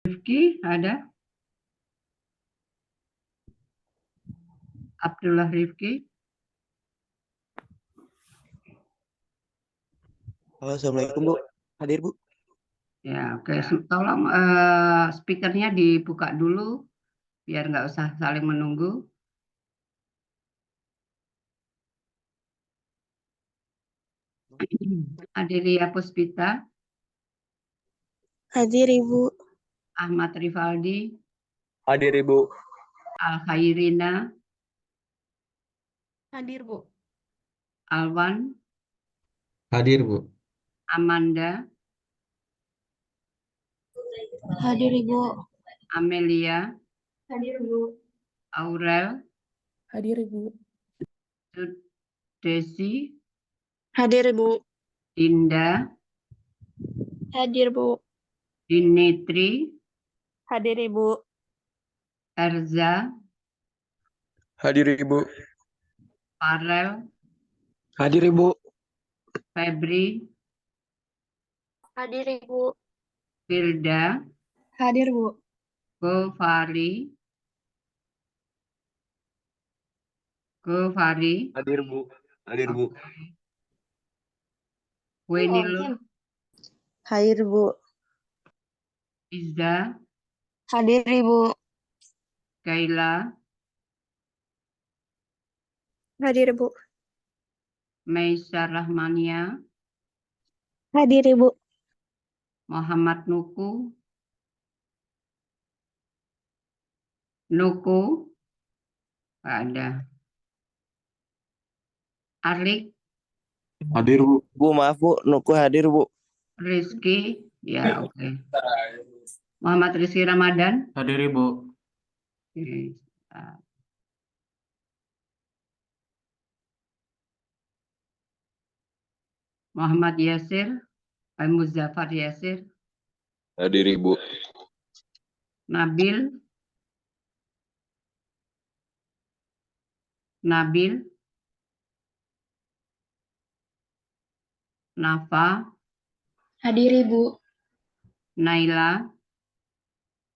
Rifki ada? Abdullah Rifki. Halo, Assalamualaikum Bu. Hadir Bu. Ya, oke. Tolong speakernya dibuka dulu biar nggak usah saling menunggu. Adelia Puspita, Hadir Ibu. Ahmad Rifaldi, Hadir Ibu. Al Khairina, Hadir Bu. Alwan, Hadir, Bu. Amanda, Hadir Ibu. Amelia, Hadir Bu. Aurel, Hadir Ibu. Desi, Hadir Ibu. Dinda, Hadir Bu. Dinitri, Hadir Ibu. Erza, Hadir Ibu. Farel, Hadir Ibu. Febri, Hadir Ibu. Firda, Hadir Bu. Gofari, Hadir Bu. Hadir Bu. Wenilo, Hadir Bu. Iza, Hadir Ibu. Kaila, Hadir Bu. Meisar Rahmania, Hadir Ibu. Muhammad Nuku, nggak ada. Alik, Hadir Bu. Bu, maaf Bu, Nuku hadir Bu. Rizky, ya oke. Muhammad Rizky Ramadan, Hadir, Ibu. oke. Muhammad Yasir, Muzaffar Yasir, Hadir Ibu. Nabil, Nafa, Hadir Ibu. Naila,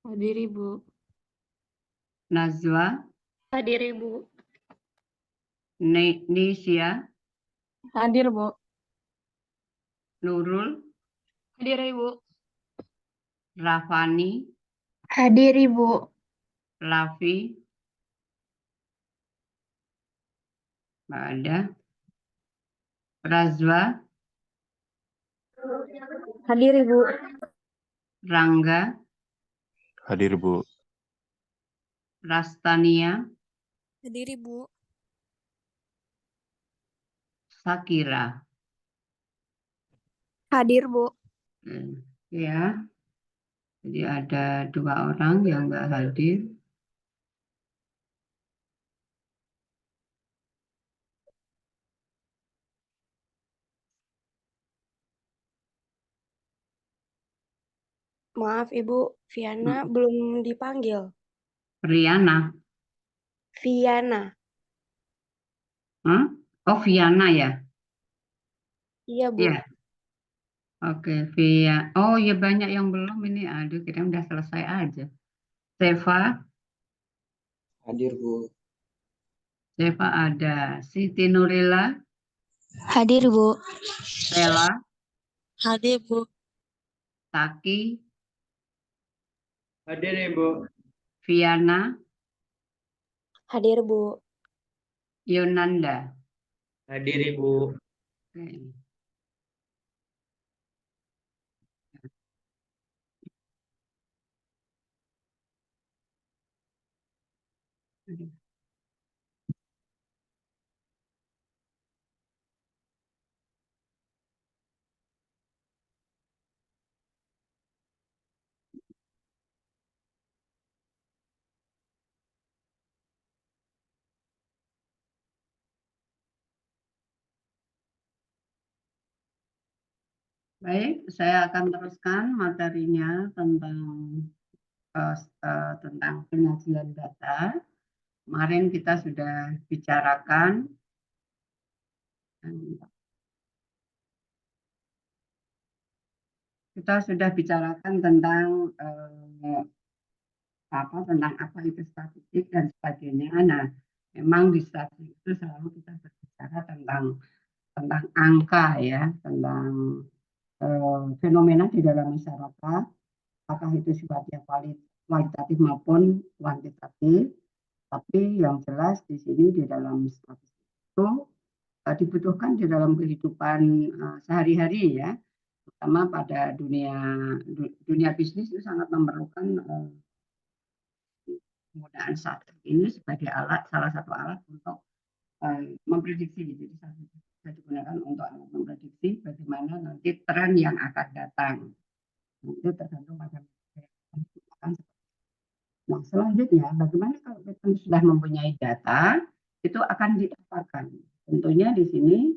Hadir Ibu. Nazwa, Hadir Ibu. Nisya, Hadir Bu. Nurul, Hadir Ibu. Rafani, Hadir Ibu. Lafi, nggak ada. Razwa, Hadir Ibu. Rangga, Hadir Bu. Rastania, Hadir Ibu. Sakira. Hadir Bu. Ya, jadi ada 2 orang yang nggak hadir. Maaf Ibu, Viana belum dipanggil. Riana, Viana. huh? Oh Viana ya? Iya Bu. Iya. Oke, Via. Oh ya banyak yang belum ini. Aduh, kita udah selesai aja. Seva, Hadir Bu. Seva ada. Siti Nurila, Hadir Bu. Stella, Hadir Bu. Taki, Hadir Ibu. Viana, Hadir Bu. Yonanda. Hadir Ibu. Oke. Baik, saya akan teruskan materinya tentang penyajian data. Kemarin kita sudah bicarakan kita sudah bicarakan tentang tentang apa itu statistik dan sebagainya. Nah, memang di statistik itu selalu kita berbicara tentang angka ya, tentang fenomena di dalam masyarakat, apakah itu sifatnya kualitatif maupun kuantitatif. Tapi yang jelas di sini di dalam statistik itu dibutuhkan di dalam kehidupan sehari-hari ya, terutama pada dunia bisnis itu sangat memerlukan penggunaan statistik ini sebagai salah satu alat untuk memprediksi. Jadi bisa digunakan untuk alat memprediksi bagaimana nanti tren yang akan datang. Itu tergantung pada Nah, selanjutnya bagaimana kalau kita sudah mempunyai data, itu akan diapakan. Tentunya di sini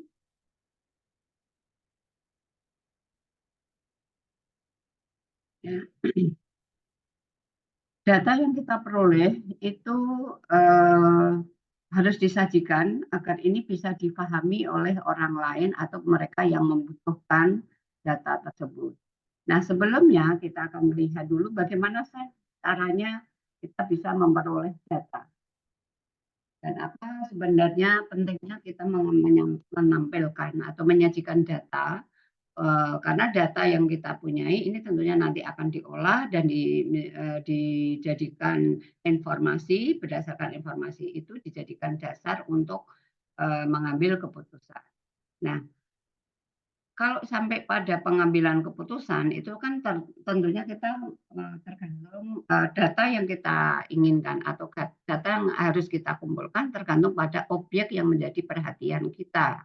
ya, data yang kita peroleh itu harus disajikan agar ini bisa difahami oleh orang lain atau mereka yang membutuhkan data tersebut. Nah, sebelumnya kita akan melihat dulu bagaimana caranya kita bisa memperoleh data. Dan apa sebenarnya pentingnya kita menampilkan atau menyajikan data, karena data yang kita punyai ini tentunya nanti akan diolah dan dijadikan informasi, berdasarkan informasi itu dijadikan dasar untuk mengambil keputusan. Nah, kalau sampai pada pengambilan keputusan itu kan tentunya kita tergantung data yang kita inginkan atau data yang harus kita kumpulkan tergantung pada objek yang menjadi perhatian kita.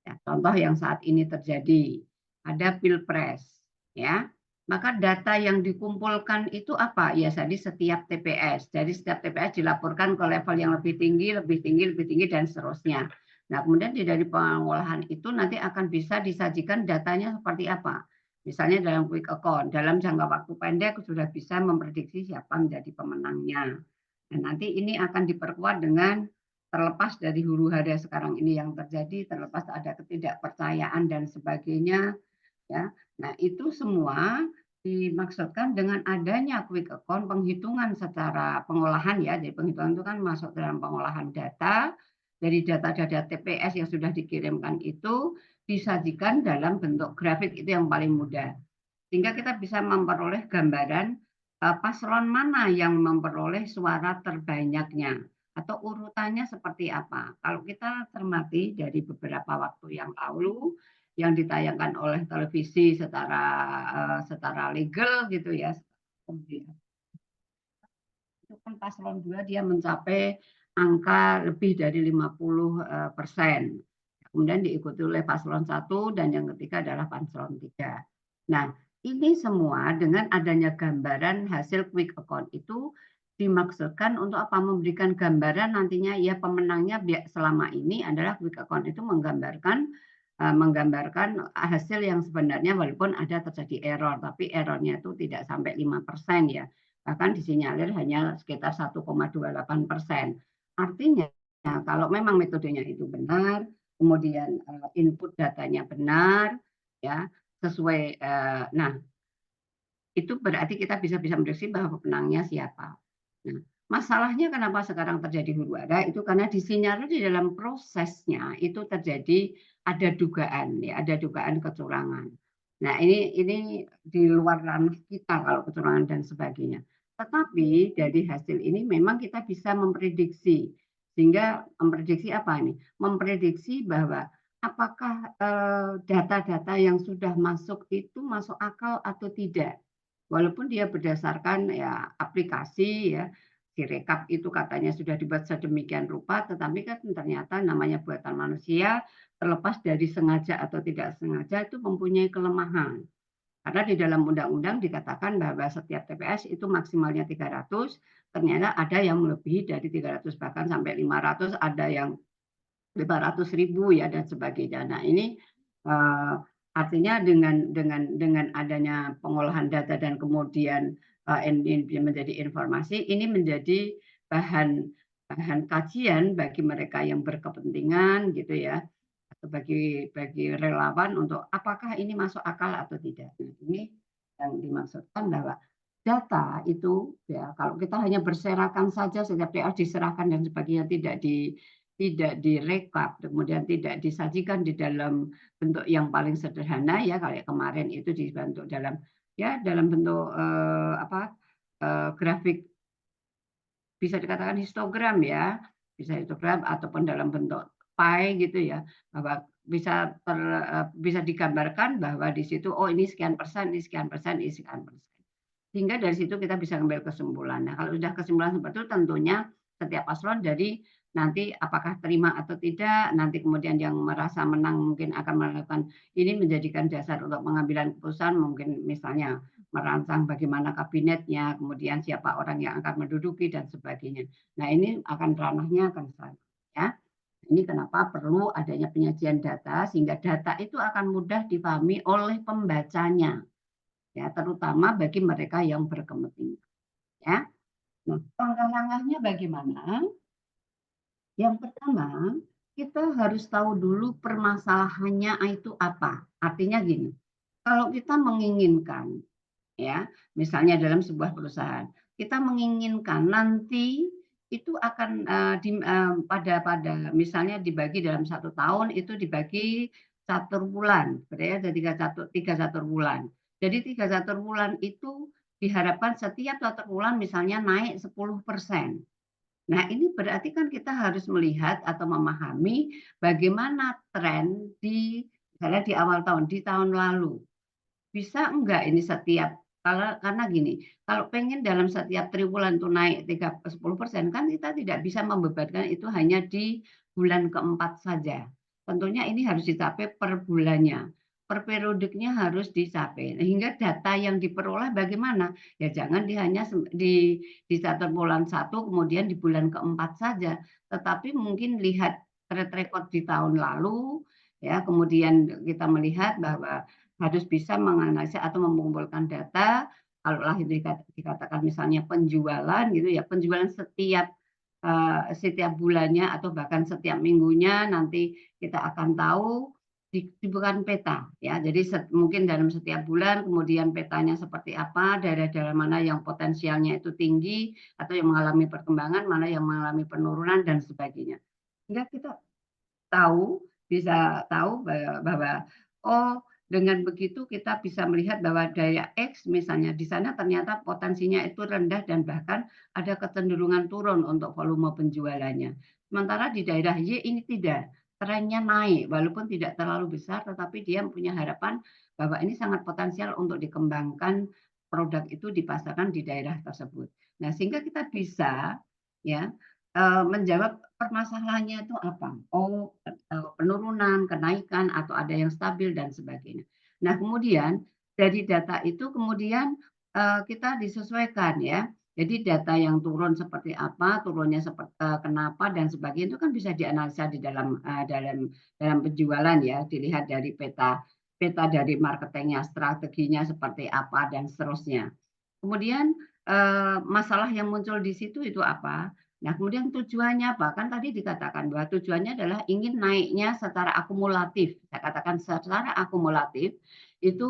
Ya, contoh yang saat ini terjadi ada pilpres, ya. Maka data yang dikumpulkan itu apa? Ya, jadi setiap TPS. Jadi setiap TPS dilaporkan ke level yang lebih tinggi, dan seterusnya. Nah, kemudian dari pengolahan itu nanti akan bisa disajikan datanya seperti apa. Misalnya dalam quick account, dalam jangka waktu pendek sudah bisa memprediksi siapa menjadi pemenangnya. Dan nanti ini akan diperkuat dengan terlepas dari huru hara sekarang ini yang terjadi, terlepas ada ketidakpercayaan dan sebagainya, ya. Nah, itu semua dimaksudkan dengan adanya quick account, penghitungan secara pengolahan ya. Jadi penghitungan itu kan masuk dalam pengolahan data. Dari data-data TPS yang sudah dikirimkan itu disajikan dalam bentuk grafik, itu yang paling mudah. Sehingga kita bisa memperoleh gambaran paslon mana yang memperoleh suara terbanyaknya atau urutannya seperti apa. Kalau kita cermati dari beberapa waktu yang lalu yang ditayangkan oleh televisi secara legal gitu ya, itu kan paslon 2 dia mencapai angka lebih dari 50%. Kemudian diikuti oleh paslon 1 dan yang ketiga adalah paslon 3. Nah, ini semua dengan adanya gambaran hasil quick account itu dimaksudkan untuk apa? Memberikan gambaran nantinya ya pemenangnya selama ini adalah quick account itu menggambarkan hasil yang sebenarnya walaupun ada terjadi error, tapi errornya itu tidak sampai 5% ya. Bahkan disinyalir hanya sekitar 1,28%. Artinya kalau memang metodenya itu benar, kemudian input datanya benar, ya sesuai. Nah, itu berarti kita bisa memprediksi bahwa pemenangnya siapa. Nah, masalahnya kenapa sekarang terjadi huru hara itu karena disinyalir di dalam prosesnya itu terjadi ada dugaan ya, ada dugaan kecurangan. Nah, ini di luar ranah kita kalau kecurangan dan sebagainya. Tetapi dari hasil ini memang kita bisa memprediksi. Sehingga memprediksi apa ini? Memprediksi bahwa apakah data-data yang sudah masuk itu masuk akal atau tidak. Walaupun dia berdasarkan ya aplikasi ya, Sirekap itu katanya sudah dibuat sedemikian rupa, tetapi kan ternyata namanya buatan manusia, terlepas dari sengaja atau tidak sengaja itu mempunyai kelemahan. Karena di dalam undang-undang dikatakan bahwa setiap TPS itu maksimalnya 300, ternyata ada yang melebihi dari 300 bahkan sampai 500, ada yang 500.000 ya dan sebagainya. Nah, ini artinya dengan adanya pengolahan data dan kemudian ini menjadi informasi, ini menjadi bahan kajian bagi mereka yang berkepentingan gitu ya, atau bagi relawan untuk apakah ini masuk akal atau tidak. Nah, ini yang dimaksudkan bahwa data itu ya kalau kita hanya berserakan saja setiap PA diserahkan dan sebagainya tidak direkap, kemudian tidak disajikan di dalam bentuk yang paling sederhana ya kayak kemarin itu dibentuk dalam bentuk grafik, bisa dikatakan histogram ya, bisa histogram ataupun dalam bentuk pie gitu ya, bahwa bisa digambarkan bahwa di situ oh ini sekian persen, ini sekian persen, ini sekian persen. Sehingga dari situ kita bisa ambil kesimpulan. Nah, kalau sudah kesimpulan seperti itu tentunya setiap paslon dari nanti apakah terima atau tidak, nanti kemudian yang merasa menang mungkin akan melakukan ini menjadikan dasar untuk pengambilan keputusan, mungkin misalnya merancang bagaimana kabinetnya, kemudian siapa orang yang akan menduduki dan sebagainya. Nah, ini akan ranahnya akan sama ya. Ini kenapa perlu adanya penyajian data sehingga data itu akan mudah dipahami oleh pembacanya. Ya, terutama bagi mereka yang berkepentingan. Ya, nah langkah-langkahnya bagaimana? Yang pertama, kita harus tahu dulu permasalahannya itu apa. Artinya gini, kalau kita menginginkan, ya, misalnya dalam sebuah perusahaan, kita menginginkan nanti itu akan pada misalnya dibagi dalam 1 tahun itu dibagi 1 bulan, berarti ada 31 bulan. Jadi 31 bulan itu diharapkan setiap 1 bulan misalnya naik 10%. Nah, ini berarti kan kita harus melihat atau memahami bagaimana tren misalnya di awal tahun, di tahun lalu. Bisa enggak ini karena gini, kalau pengen dalam setiap triwulan itu naik 10% kan kita tidak bisa membebankan itu hanya di bulan keempat saja. Tentunya ini harus dicapai per bulannya. Per periodiknya harus dicapai. Hingga data yang diperoleh bagaimana? Ya jangan hanya di 1 bulan kemudian di bulan keempat saja. Tetapi mungkin lihat track record di tahun lalu, ya kemudian kita melihat bahwa harus bisa menganalisa atau mengumpulkan data. Kalau lah itu dikatakan misalnya penjualan gitu ya, penjualan setiap bulannya atau bahkan setiap minggunya nanti kita akan tahu bukan peta ya. Jadi mungkin dalam setiap bulan kemudian petanya seperti apa, daerah-daerah mana yang potensialnya itu tinggi atau yang mengalami perkembangan, mana yang mengalami penurunan dan sebagainya. Sehingga kita bisa tahu bahwa oh dengan begitu kita bisa melihat bahwa daerah X misalnya di sana ternyata potensinya itu rendah dan bahkan ada kecenderungan turun untuk volume penjualannya. Sementara di daerah Y ini tidak, trennya naik walaupun tidak terlalu besar tetapi dia punya harapan bahwa ini sangat potensial untuk dikembangkan produk itu dipasarkan di daerah tersebut. Nah, sehingga kita bisa ya menjawab permasalahannya itu apa? Oh, penurunan, kenaikan, atau ada yang stabil dan sebagainya. Nah, kemudian dari data itu kemudian kita disesuaikan ya. Jadi data yang turun seperti apa, turunnya seperti kenapa dan sebagainya itu kan bisa dianalisa di dalam penjualan ya, dilihat dari peta dari marketingnya, strateginya seperti apa dan seterusnya. Kemudian masalah yang muncul di situ itu apa? Nah, kemudian tujuannya apa? Kan tadi dikatakan bahwa tujuannya adalah ingin naiknya secara akumulatif. Saya katakan secara akumulatif itu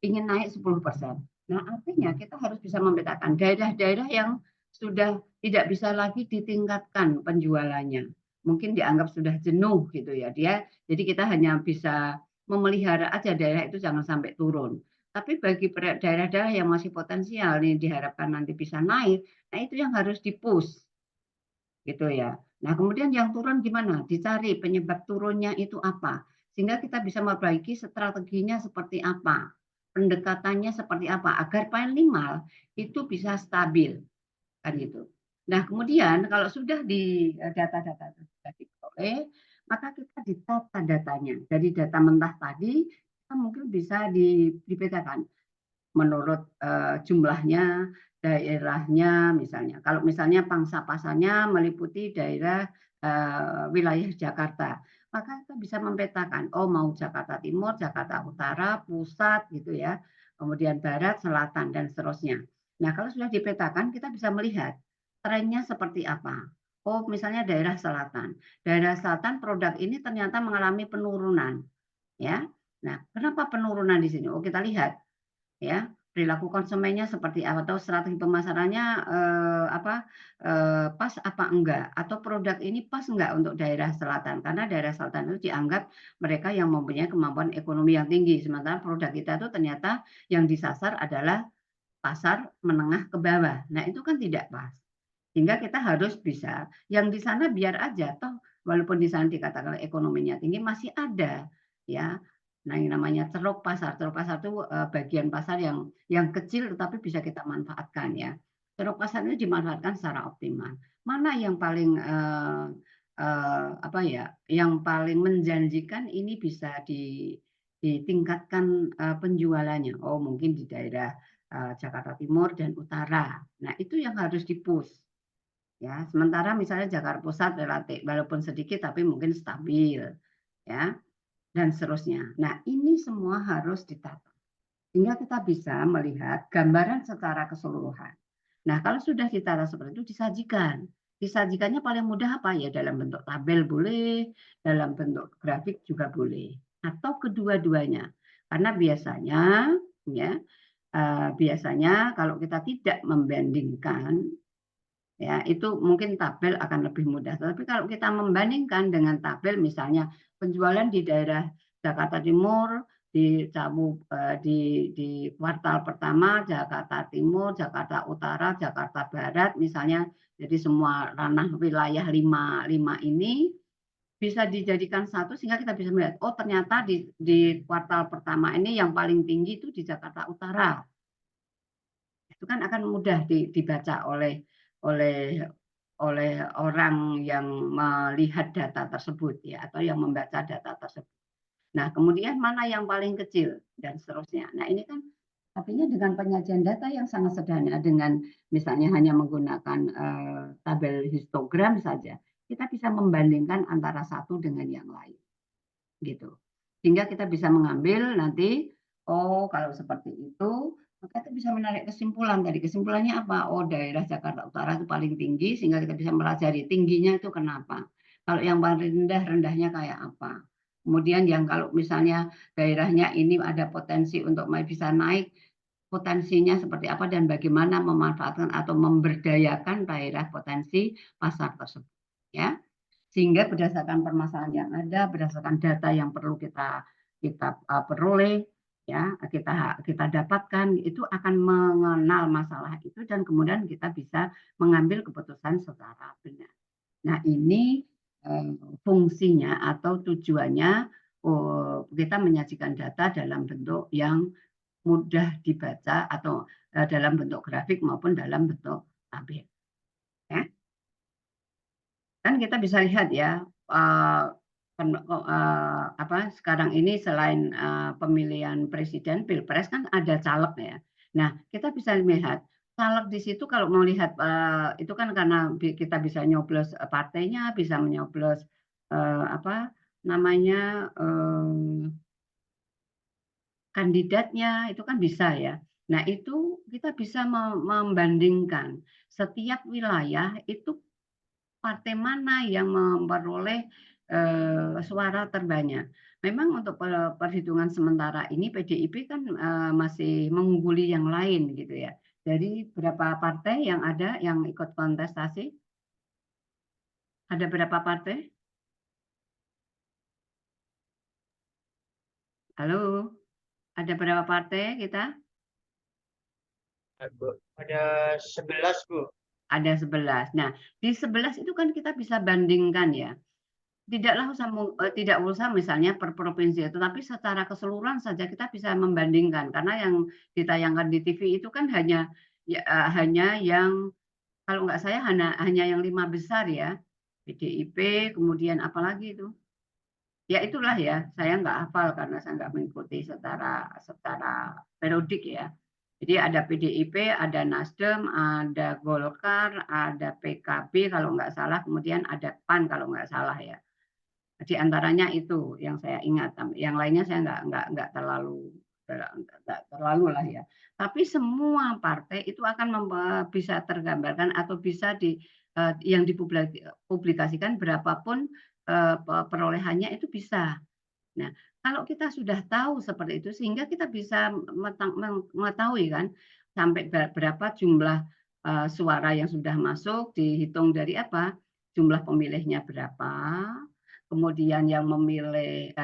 ingin naik 10%. Nah, artinya kita harus bisa memetakan daerah-daerah yang sudah tidak bisa lagi ditingkatkan penjualannya. Mungkin dianggap sudah jenuh gitu ya dia. Jadi kita hanya bisa memelihara aja daerah itu jangan sampai turun. Tapi bagi daerah-daerah yang masih potensial nih diharapkan nanti bisa naik, nah itu yang harus di-push gitu ya. Nah, kemudian yang turun gimana? Dicari penyebab turunnya itu apa. Sehingga kita bisa memperbaiki strateginya seperti apa. Pendekatannya seperti apa agar paling minimal itu bisa stabil kan gitu. Nah, kemudian kalau sudah di data-data itu sudah diperoleh, maka kita ditata datanya. Dari data mentah tadi kita mungkin bisa dipetakan menurut jumlahnya, daerahnya misalnya. Kalau misalnya pangsa pasarnya meliputi daerah wilayah Jakarta, maka kita bisa memetakan, oh mau Jakarta Timur, Jakarta Utara, Pusat gitu ya, kemudian Barat, Selatan dan seterusnya. Nah, kalau sudah dipetakan kita bisa melihat trennya seperti apa. Oh, misalnya daerah selatan. Daerah selatan produk ini ternyata mengalami penurunan, ya. Nah, kenapa penurunan di sini? Oh, kita lihat, ya, perilaku konsumennya seperti apa atau strategi pemasarannya pas apa enggak atau produk ini pas enggak untuk daerah selatan karena daerah selatan itu dianggap mereka yang mempunyai kemampuan ekonomi yang tinggi sementara produk kita itu ternyata yang disasar adalah pasar menengah ke bawah. Nah, itu kan tidak pas. Sehingga kita harus bisa yang di sana biar aja toh walaupun di sana dikatakan ekonominya tinggi masih ada ya. Nah, yang namanya ceruk pasar. Ceruk pasar itu bagian pasar yang kecil tetapi bisa kita manfaatkan ya. Ceruk pasar ini dimanfaatkan secara optimal. Mana yang paling apa ya? Yang paling menjanjikan ini bisa ditingkatkan penjualannya. Oh, mungkin di daerah Jakarta Timur dan Utara. Nah, itu yang harus di-push. Ya, sementara misalnya Jakarta Pusat relatif walaupun sedikit tapi mungkin stabil, ya, dan seterusnya. Nah, ini semua harus ditata sehingga kita bisa melihat gambaran secara keseluruhan. Nah, kalau sudah ditata seperti itu disajikan. Disajikannya paling mudah apa ya? Dalam bentuk tabel boleh, dalam bentuk grafik juga boleh, atau kedua-duanya. Karena biasanya, ya, biasanya kalau kita tidak membandingkan ya itu mungkin tabel akan lebih mudah. Tapi kalau kita membandingkan dengan tabel misalnya penjualan di daerah Jakarta Timur di kuartal pertama Jakarta Timur, Jakarta Utara, Jakarta Barat misalnya jadi semua ranah wilayah lima ini bisa dijadikan satu sehingga kita bisa melihat oh ternyata di kuartal pertama ini yang paling tinggi itu di Jakarta Utara. Itu kan akan mudah dibaca oleh oleh oleh orang yang melihat data tersebut ya atau yang membaca data tersebut. Nah, kemudian mana yang paling kecil dan seterusnya. Nah, ini kan artinya dengan penyajian data yang sangat sederhana dengan misalnya hanya menggunakan tabel histogram saja, kita bisa membandingkan antara satu dengan yang lain. Gitu. Sehingga kita bisa mengambil nanti oh kalau seperti itu maka kita bisa menarik kesimpulan tadi. Kesimpulannya apa? Oh, daerah Jakarta Utara itu paling tinggi sehingga kita bisa melajari tingginya itu kenapa. Kalau yang paling rendah, rendahnya kayak apa. Kemudian yang kalau misalnya daerahnya ini ada potensi untuk bisa naik, potensinya seperti apa dan bagaimana memanfaatkan atau memberdayakan daerah potensi pasar tersebut. Ya. Sehingga berdasarkan permasalahan yang ada, berdasarkan data yang perlu kita peroleh, ya kita dapatkan itu akan mengenal masalah itu dan kemudian kita bisa mengambil keputusan secara benar. Nah ini fungsinya atau tujuannya kita menyajikan data dalam bentuk yang mudah dibaca atau dalam bentuk grafik maupun dalam bentuk tabel. Ya. Kan kita bisa lihat ya sekarang ini selain pemilihan presiden pilpres kan ada caleg ya. Nah kita bisa melihat caleg di situ kalau melihat itu kan karena kita bisa nyoblos partainya, bisa menyoblos apa namanya kandidatnya itu kan bisa ya. Nah itu kita bisa membandingkan setiap wilayah itu partai mana yang memperoleh suara terbanyak. Memang untuk perhitungan sementara ini PDIP kan masih mengungguli yang lain gitu ya. Dari berapa partai yang ada yang ikut kontestasi? Ada berapa partai? Halo, ada berapa partai kita? Ada 11, Bu. Ada 11. Nah, di 11 itu kan kita bisa bandingkan ya. Tidak usah misalnya per provinsi, tetapi secara keseluruhan saja kita bisa membandingkan karena yang ditayangkan di TV itu kan hanya yang kalau nggak saya hanya yang 5 besar ya. PDIP, kemudian apalagi itu? Ya itulah ya, saya nggak hafal karena saya nggak mengikuti secara periodik ya. Jadi ada PDIP, ada Nasdem, ada Golkar, ada PKB kalau nggak salah, kemudian ada PAN kalau nggak salah ya. Di antaranya itu yang saya ingat, yang lainnya saya nggak terlalu tidak terlalu lah ya. Tapi semua partai itu akan bisa tergambarkan atau bisa yang dipublikasikan berapapun perolehannya itu bisa. Nah, kalau kita sudah tahu seperti itu sehingga kita bisa mengetahui kan sampai berapa jumlah suara yang sudah masuk, dihitung dari apa? Jumlah pemilihnya berapa, kemudian yang memilih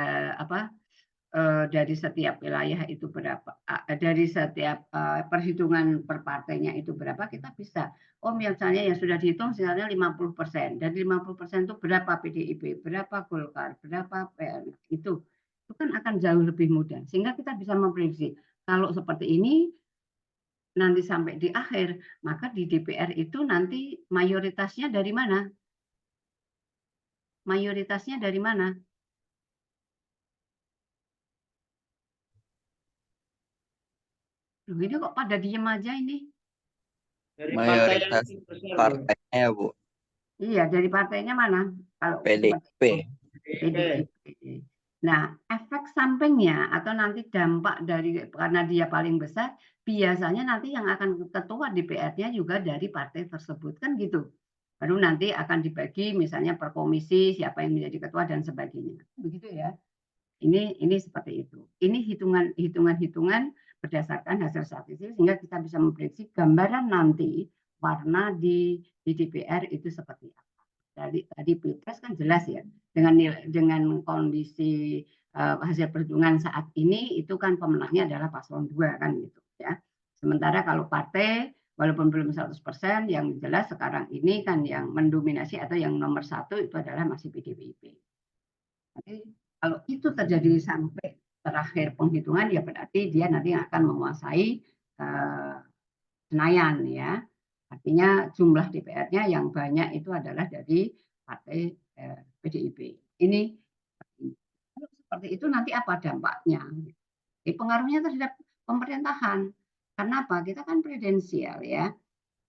dari setiap wilayah itu berapa, dari setiap perhitungan per partainya itu berapa, kita bisa. Oh, misalnya yang sudah dihitung misalnya 50%. Dari 50% itu berapa PDIP, berapa Golkar, berapa PN, itu kan akan jauh lebih mudah. Sehingga kita bisa memprediksi. Kalau seperti ini, nanti sampai di akhir, maka di DPR itu nanti mayoritasnya dari mana? Mayoritasnya dari mana? Loh, ini kok pada diem aja ini? Dari partai yang Mayoritas lebih besar, Bu. partainya ya, Bu. Iya, dari partainya mana? Kalau seperti PDIP. itu, PDIP. Nah, efek sampingnya atau nanti dampak dari karena dia paling besar, biasanya nanti yang akan ketua DPR-nya juga dari partai tersebut, kan gitu. Baru nanti akan dibagi misalnya per komisi siapa yang menjadi ketua dan sebagainya. Begitu ya. Ini seperti itu. Ini hitungan-hitungan berdasarkan hasil statistik sehingga kita bisa memprediksi gambaran nanti warna di DPR itu seperti apa. Tadi Pilpres kan jelas ya dengan kondisi hasil perhitungan saat ini itu kan pemenangnya adalah paslon 2 kan gitu ya. Sementara kalau partai walaupun belum 100% yang jelas sekarang ini kan yang mendominasi atau yang nomor 1 itu adalah masih PDIP. Jadi kalau itu terjadi sampai terakhir penghitungan ya berarti dia nanti akan menguasai Senayan ya. Artinya jumlah DPR-nya yang banyak itu adalah dari partai PDIP. Ini kalau seperti itu nanti apa dampaknya? Pengaruhnya terhadap pemerintahan. Karena apa? Kita kan presidensial ya.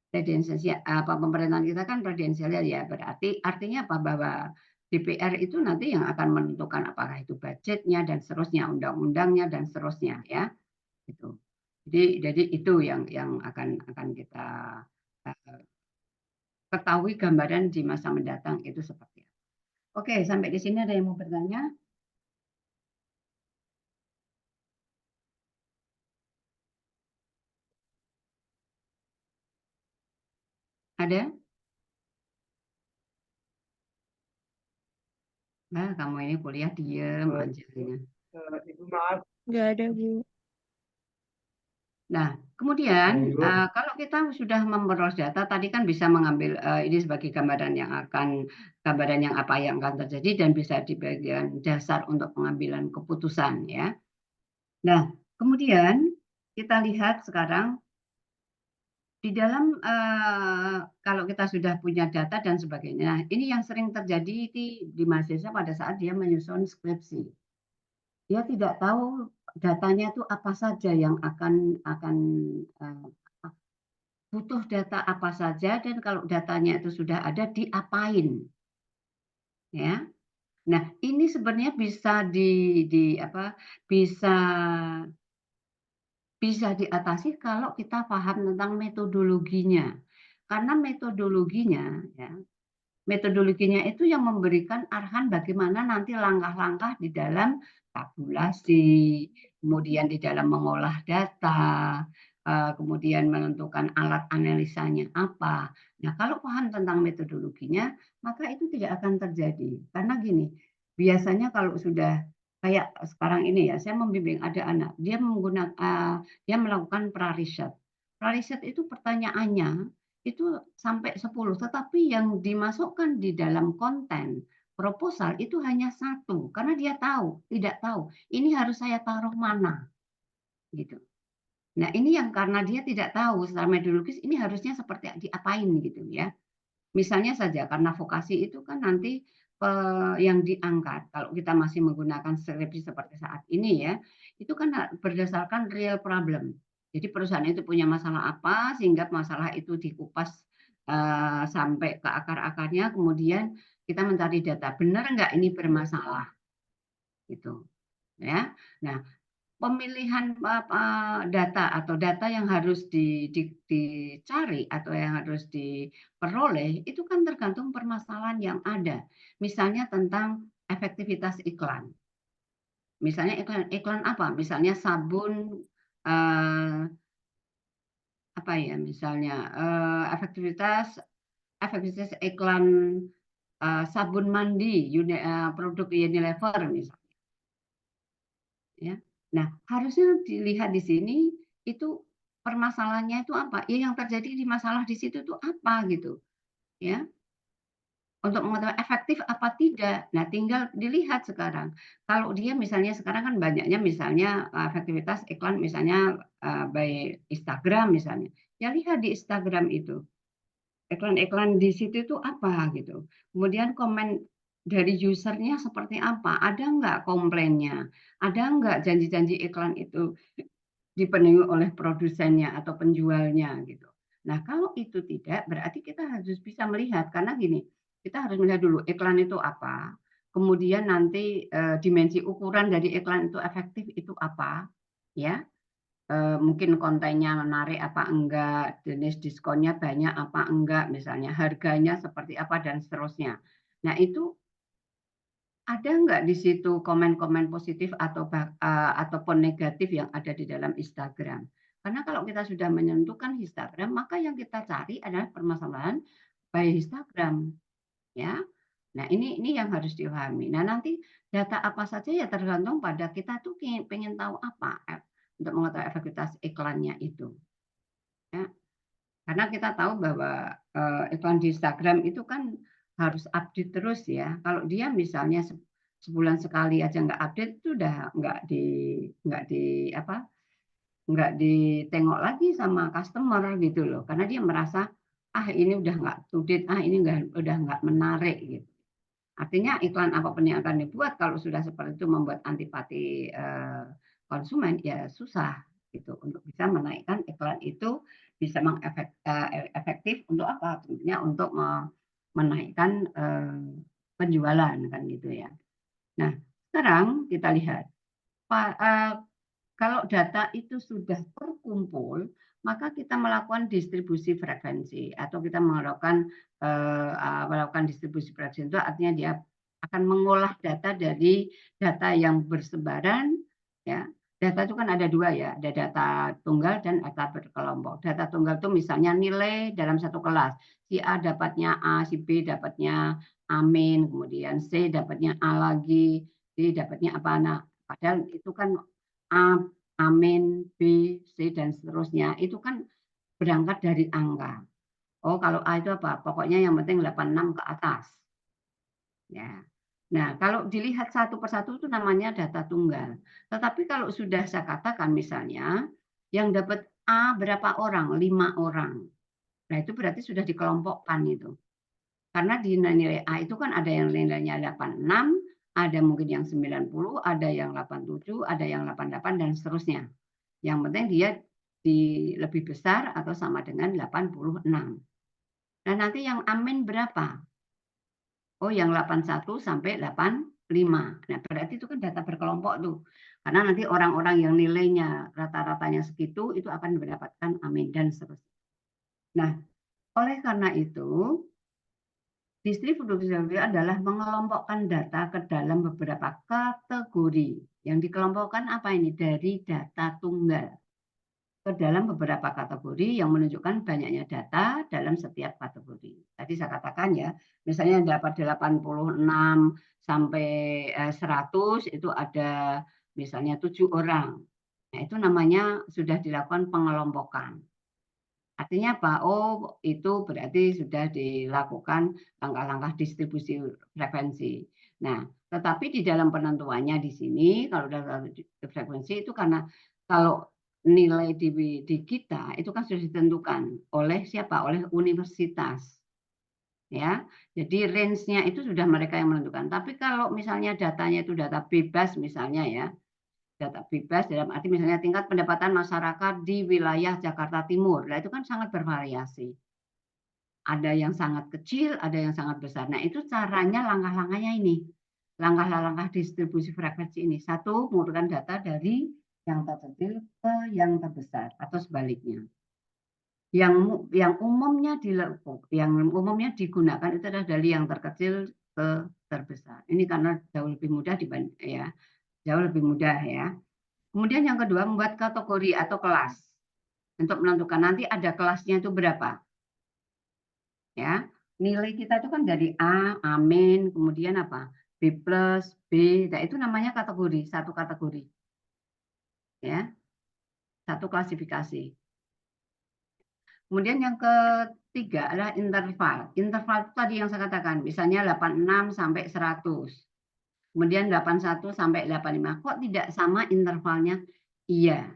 Presidensial pemerintahan kita kan presidensial ya. Berarti artinya apa? Bahwa DPR itu nanti yang akan menentukan apakah itu budgetnya dan seterusnya, undang-undangnya dan seterusnya ya. Itu. Jadi itu yang akan kita ketahui gambaran di masa mendatang itu seperti apa. Oke, sampai di sini ada yang mau bertanya? Ada? Nah, kamu ini kuliah diem aja. Ibu maaf. Nggak ada, Bu. Nah, kemudian kalau kita sudah memperoleh data, tadi kan bisa mengambil ini sebagai gambaran yang apa yang akan terjadi dan bisa di bagian dasar untuk pengambilan keputusan ya. Nah, kemudian kita lihat sekarang di dalam kalau kita sudah punya data dan sebagainya. Nah, ini yang sering terjadi di mahasiswa pada saat dia menyusun skripsi. Dia tidak tahu datanya itu apa saja yang akan butuh data apa saja dan kalau datanya itu sudah ada diapain. Ya. Nah, ini sebenarnya bisa bisa diatasi kalau kita paham tentang metodologinya. Karena metodologinya itu yang memberikan arahan bagaimana nanti langkah-langkah di dalam tabulasi, kemudian di dalam mengolah data, kemudian menentukan alat analisanya apa. Nah, kalau paham tentang metodologinya, maka itu tidak akan terjadi. Karena gini, biasanya kalau sudah kayak sekarang ini ya, saya membimbing ada anak, dia melakukan prariset. Prariset itu pertanyaannya itu sampai 10, tetapi yang dimasukkan di dalam konten proposal itu hanya 1 karena dia tidak tahu ini harus saya taruh mana gitu. Nah, ini yang karena dia tidak tahu secara metodologis ini harusnya seperti diapain gitu ya. Misalnya saja karena vokasi itu kan nanti yang diangkat kalau kita masih menggunakan skripsi seperti saat ini ya, itu kan berdasarkan real problem. Jadi perusahaan itu punya masalah apa sehingga masalah itu dikupas sampai ke akar-akarnya, kemudian kita mencari data benar nggak ini bermasalah, gitu. Ya. Nah, pemilihan data atau data yang harus dicari atau yang harus diperoleh itu kan tergantung permasalahan yang ada. Misalnya tentang efektivitas iklan. Misalnya iklan apa? Misalnya sabun apa ya? Misalnya efektivitas iklan sabun mandi produk Unilever misalnya. Ya. Nah, harusnya dilihat di sini itu permasalahannya itu apa? Ya yang terjadi di masalah di situ itu apa gitu. Ya. Untuk mengetahui efektif apa tidak. Nah, tinggal dilihat sekarang. Kalau dia misalnya sekarang kan banyaknya misalnya efektivitas iklan misalnya by Instagram misalnya. Ya lihat di Instagram itu. Iklan-iklan di situ itu apa gitu. Kemudian komen dari usernya seperti apa? Ada nggak komplainnya? Ada nggak janji-janji iklan itu dipenuhi oleh produsennya atau penjualnya gitu. Nah, kalau itu tidak, berarti kita harus bisa melihat karena gini, kita harus melihat dulu iklan itu apa, kemudian nanti dimensi ukuran dari iklan itu efektif itu apa, ya. Mungkin kontennya menarik apa enggak, jenis diskonnya banyak apa enggak, misalnya harganya seperti apa dan seterusnya. Nah, itu ada nggak di situ komen-komen positif ataupun negatif yang ada di dalam Instagram? Karena kalau kita sudah menyentuhkan Instagram, maka yang kita cari adalah permasalahan by Instagram, ya. Nah, ini yang harus dipahami. Nah, nanti data apa saja ya tergantung pada kita tuh pengen tahu apa untuk mengetahui efektivitas iklannya itu. Ya. Karena kita tahu bahwa iklan di Instagram itu kan harus update terus ya. Kalau dia misalnya sebulan sekali aja nggak update itu udah nggak ditengok lagi sama customer gitu loh. Karena dia merasa ini udah nggak update, ini udah nggak menarik gitu. Artinya iklan apapun yang akan dibuat kalau sudah seperti itu membuat antipati konsumen ya susah gitu untuk bisa menaikkan iklan itu bisa efektif untuk apa? Tentunya untuk menaikkan penjualan kan gitu ya. Nah, sekarang kita lihat kalau data itu sudah terkumpul, maka kita melakukan distribusi frekuensi atau kita melakukan distribusi frekuensi itu artinya dia akan mengolah data dari data yang bersebaran, ya. Data itu kan ada dua ya, ada data tunggal dan data berkelompok. Data tunggal itu misalnya nilai dalam satu kelas, si A dapatnya A, si B dapatnya amin, kemudian C dapatnya A lagi, D dapatnya apa? Nah, padahal itu kan A, amin, B, C, dan seterusnya. Itu kan berangkat dari angka. Oh, kalau A itu apa? Pokoknya yang penting 86 ke atas. Ya. Nah, kalau dilihat satu persatu itu namanya data tunggal. Tetapi kalau sudah saya katakan misalnya, yang dapat A berapa orang? 5 orang. Nah, itu berarti sudah dikelompokkan itu. Karena di nilai A itu kan ada yang nilainya 86, ada mungkin yang 90, ada yang 87, ada yang 88, dan seterusnya. Yang penting dia lebih besar atau sama dengan 86. Nah, nanti yang amin berapa? Oh, yang 81 sampai 85. Nah, berarti itu kan data berkelompok tuh. Karena nanti orang-orang yang nilainya rata-ratanya segitu, itu akan mendapatkan amin dan seterusnya. Nah, oleh karena itu, distribusi adalah mengelompokkan data ke dalam beberapa kategori. Yang dikelompokkan apa ini? Dari data tunggal ke dalam beberapa kategori yang menunjukkan banyaknya data dalam setiap kategori. Tadi saya katakan ya, misalnya dapat 86 sampai 100 itu ada misalnya 7 orang. Nah, itu namanya sudah dilakukan pengelompokan. Artinya apa? Oh, itu berarti sudah dilakukan langkah-langkah distribusi frekuensi. Nah, tetapi di dalam penentuannya di sini, kalau sudah frekuensi itu karena kalau nilai di kita itu kan sudah ditentukan oleh siapa? Oleh universitas. Ya, jadi range-nya itu sudah mereka yang menentukan. Tapi kalau misalnya datanya itu data bebas misalnya ya, data bebas dalam arti misalnya tingkat pendapatan masyarakat di wilayah Jakarta Timur. Nah, itu kan sangat bervariasi. Ada yang sangat kecil, ada yang sangat besar. Nah, itu caranya langkah-langkahnya ini. Langkah-langkah distribusi frekuensi ini. Satu, mengumpulkan data dari yang terkecil ke yang terbesar atau sebaliknya. Yang umumnya digunakan itu adalah dari yang terkecil ke terbesar. Ini karena jauh lebih mudah jauh lebih mudah ya. Kemudian yang kedua, membuat kategori atau kelas untuk menentukan nanti ada kelasnya itu berapa. Ya, nilai kita itu kan dari A, A-, kemudian apa? B+, B, nah itu namanya kategori, satu kategori. Ya. Satu klasifikasi. Kemudian yang ketiga adalah interval. Interval itu tadi yang saya katakan, misalnya 86 sampai 100. Kemudian 81 sampai 85. Kok tidak sama intervalnya? Iya.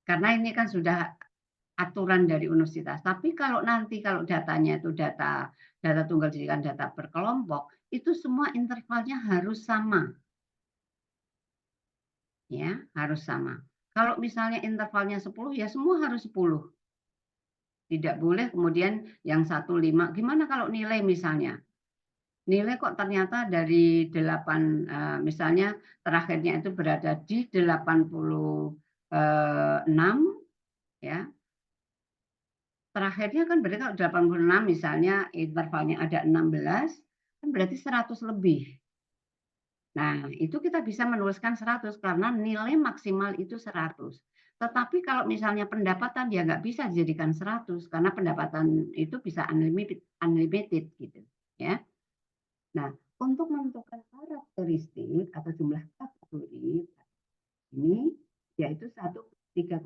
Karena ini kan sudah aturan dari universitas. Tapi kalau nanti datanya itu data tunggal jadikan data berkelompok, itu semua intervalnya harus sama. Ya, harus sama. Kalau misalnya intervalnya 10, ya semua harus 10. Tidak boleh kemudian yang 1,5. Gimana kalau nilai misalnya? Nilai kok ternyata dari 8, misalnya terakhirnya itu berada di 86, ya. Terakhirnya kan berarti kalau 86 misalnya intervalnya ada 16, kan berarti 100 lebih. Nah, itu kita bisa menuliskan 100 karena nilai maksimal itu 100. Tetapi kalau misalnya pendapatan dia nggak bisa dijadikan 100 karena pendapatan itu bisa unlimited gitu ya. Nah, untuk menentukan karakteristik atau jumlah kategori ini yaitu 3,3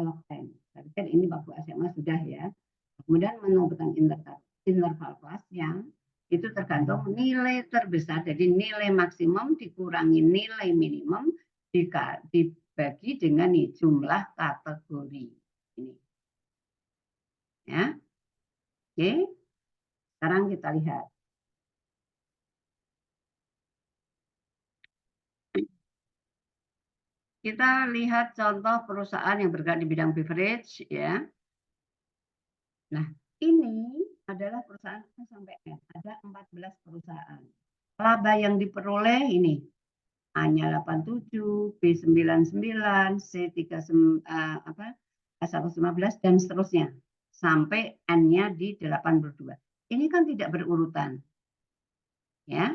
log n. Tapi kan ini waktu SMA sudah ya. Kemudian menentukan interval kelasnya itu tergantung nilai terbesar, jadi nilai maksimum dikurangi nilai minimum dibagi dengan jumlah kategori ini. Ya, oke. Sekarang kita lihat. Kita lihat contoh perusahaan yang bergerak di bidang beverage, ya. Nah, ini adalah perusahaan sampai N. Ada 14 perusahaan. Laba yang diperoleh ini A-nya 87, B99, C115 dan seterusnya sampai N-nya di 82. Ini kan tidak berurutan. Ya.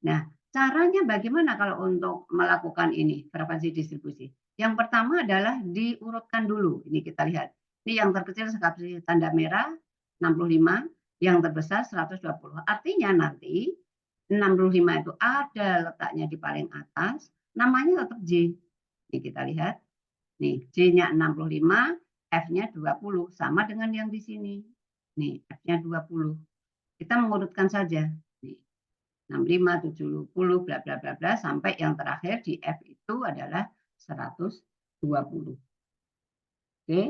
Nah, caranya bagaimana kalau untuk melakukan ini, frekuensi distribusi? Yang pertama adalah diurutkan dulu. Ini kita lihat. Ini yang terkecil kasih tanda merah 65, yang terbesar 120. Artinya nanti 65 itu ada letaknya di paling atas, namanya tetap J. Ini kita lihat. Nih, J-nya 65, F-nya 20, sama dengan yang di sini. Nih, F-nya 20. Kita mengurutkan saja. Nih, 65, 70, bla bla bla bla sampai yang terakhir di F itu adalah 120. Oke.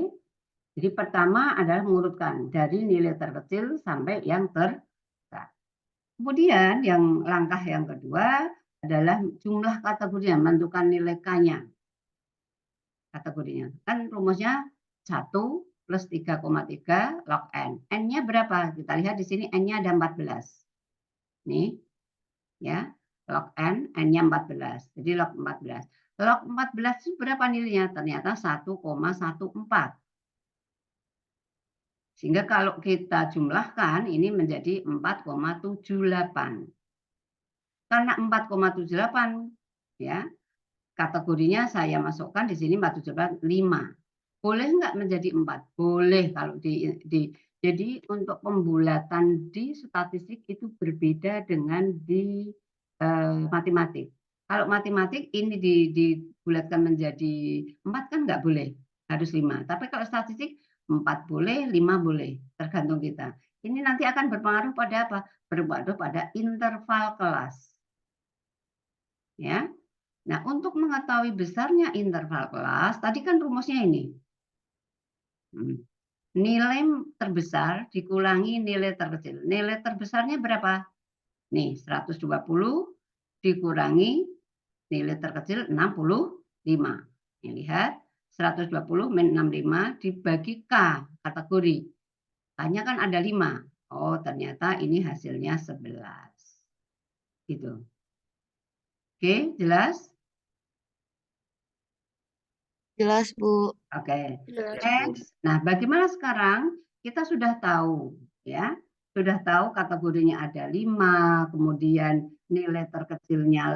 Jadi pertama adalah mengurutkan dari nilai terkecil sampai yang terbesar. Kemudian yang langkah yang kedua adalah jumlah kategorinya, menentukan nilai K-nya. Kategorinya. Kan rumusnya 1 plus 3,3 log N. N-nya berapa? Kita lihat di sini N-nya ada 14. Nih. Ya. Log N, N-nya 14. Jadi log 14. Log 14 itu berapa nilainya? Ternyata 1,14. Sehingga kalau kita jumlahkan ini menjadi 4,78. Karena 4,78 ya, kategorinya saya masukkan di sini 4,78 5. Boleh nggak menjadi 4? Boleh kalau jadi untuk pembulatan di statistik itu berbeda dengan di matematik. Kalau matematik ini dibulatkan menjadi 4 kan nggak boleh, harus 5. Tapi kalau statistik 4 boleh, 5 boleh, tergantung kita. Ini nanti akan berpengaruh pada apa? Berpengaruh pada interval kelas. Ya. Nah, untuk mengetahui besarnya interval kelas, tadi kan rumusnya ini. Nilai terbesar dikurangi nilai terkecil. Nilai terbesarnya berapa? Nih, 120 dikurangi nilai terkecil 65. Nih, lihat. 120 min 65 dibagi K kategori. K-nya kan ada 5. Oh, ternyata ini hasilnya 11. Gitu. Oke, jelas? Jelas, Bu. Oke. Jelas. Next. Nah, bagaimana sekarang kita sudah tahu ya. Sudah tahu kategorinya ada 5, kemudian nilai terkecilnya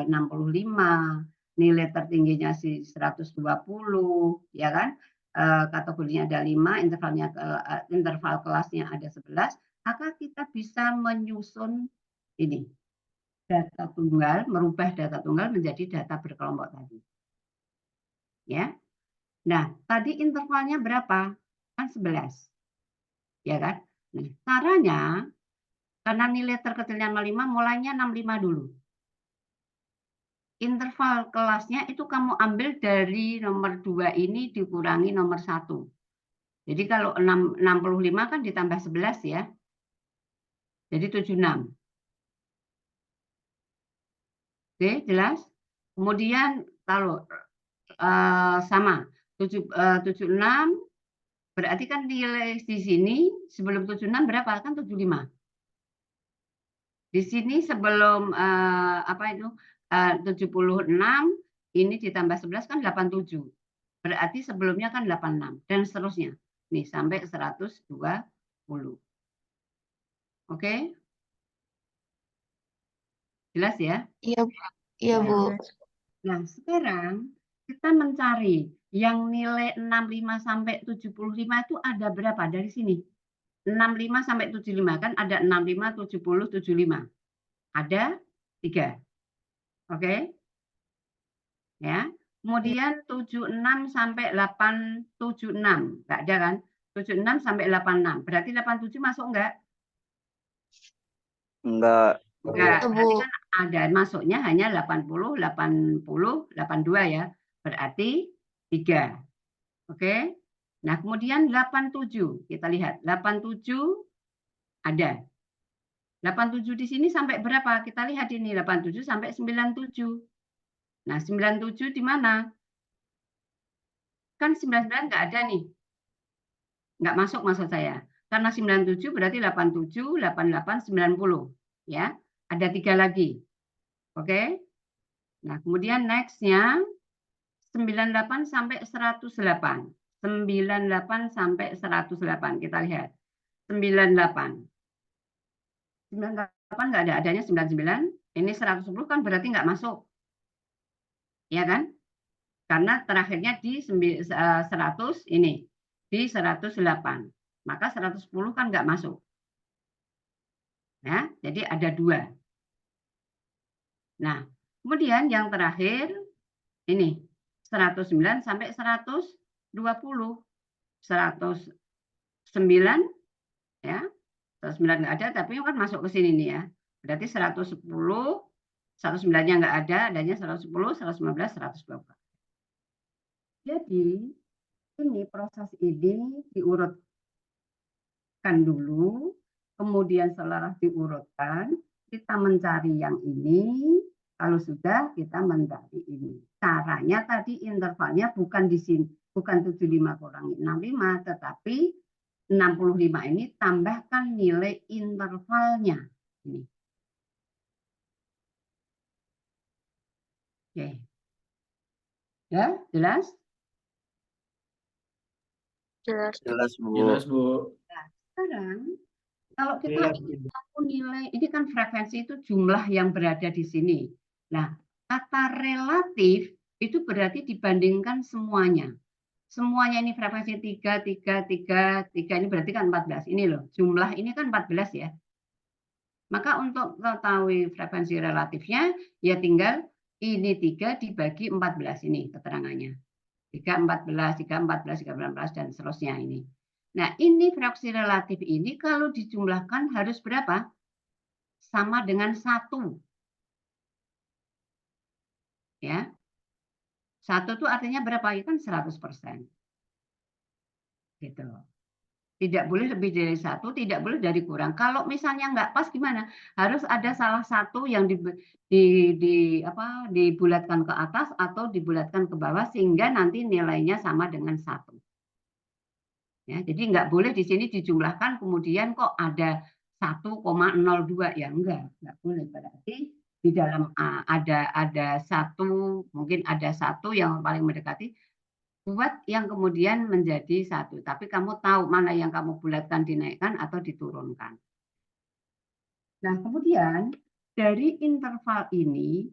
65, nilai tertingginya 120, ya kan? Kategorinya ada 5, interval kelasnya ada 11, maka kita bisa menyusun ini data tunggal, merubah data tunggal menjadi data berkelompok tadi. Ya. Nah, tadi intervalnya berapa? Kan 11. Ya kan? Nah, caranya, karena nilai terkecilnya 05, mulainya 65 dulu. Interval kelasnya itu kamu ambil dari nomor 2 ini dikurangi nomor 1. Jadi kalau 65 kan ditambah 11 ya. Jadi 76. Oke, jelas? Kemudian kalau sama 76 berarti kan nilai di sini sebelum 76 berapa? Kan 75. Di sini sebelum 76 ini ditambah 11 kan 87. Berarti sebelumnya kan 86 dan seterusnya. Nih sampai 120. Oke? Jelas ya? Iya, iya, Bu. Nah, sekarang kita mencari yang nilai 65 sampai 75 itu ada berapa dari sini? 65 sampai 75 kan ada 65, 70, 75. Ada 3. Oke? Ya. Kemudian 76 sampai 876. Enggak ada kan? 76 sampai 86. Berarti 87 masuk enggak? Enggak. Enggak. Iya, Berarti Bu. kan ada masuknya hanya 80, 80, 82 ya. Berarti 3. Oke? Nah, kemudian 87. Kita lihat. 87 ada. 87 di sini sampai berapa? Kita lihat ini 87 sampai 97. Nah, 97 di mana? Kan 99 nggak ada nih. Nggak masuk maksud saya. Karena 97 berarti 87, 88, 90. Ya, ada 3 lagi. Oke? Nah, kemudian next-nya 98 sampai 108. 98 sampai 108. Kita lihat. 98. 98 nggak ada, adanya 99. Ini 110 kan berarti nggak masuk. Ya kan? Karena terakhirnya di 100 ini. Di 108. Maka 110 kan nggak masuk. Ya, jadi ada 2. Nah, kemudian yang terakhir ini 109 sampai 120. 109 ya. 109 nggak ada tapi kan masuk ke sini nih ya. Berarti 110, 109-nya nggak ada, adanya 110, 115, 120. Jadi ini proses ini diurutkan dulu, kemudian setelah diurutkan, kita mencari yang ini, kalau sudah kita mencari ini. Caranya tadi intervalnya bukan di sini, bukan 75 kurangi 65, tetapi 65 ini tambahkan nilai intervalnya. Ini. Oke. Ya, jelas? Jelas. Jelas, Bu. Jelas, Bu. Nah, sekarang kalau kita Jelas, ingin tahu nilai, ini kan frekuensi itu jumlah yang berada di sini. Nah, kata relatif itu berarti dibandingkan semuanya. Semuanya ini frekuensi 3, 3, 3, 3, ini berarti kan 14. Ini loh, jumlah ini kan 14 ya. Maka untuk mengetahui frekuensi relatifnya, ya tinggal ini 3 dibagi 14 ini keterangannya. 3, 14, 3, 14, 3, 14, dan seterusnya ini. Nah, ini frekuensi relatif ini kalau dijumlahkan harus berapa? Sama dengan 1. Ya. 1 itu artinya berapa? Ya kan 100%. Gitu. Tidak boleh lebih dari 1, tidak boleh dari kurang. Kalau misalnya nggak pas gimana? Harus ada salah satu yang dibulatkan ke atas atau dibulatkan ke bawah sehingga nanti nilainya sama dengan 1. Ya, jadi nggak boleh di sini dijumlahkan kemudian kok ada 1,02 ya nggak boleh. Berarti di dalam ada satu, mungkin ada 1 yang paling mendekati, Buat yang kemudian menjadi 1. Tapi kamu tahu mana yang kamu bulatkan dinaikkan atau diturunkan. Nah, kemudian dari interval ini,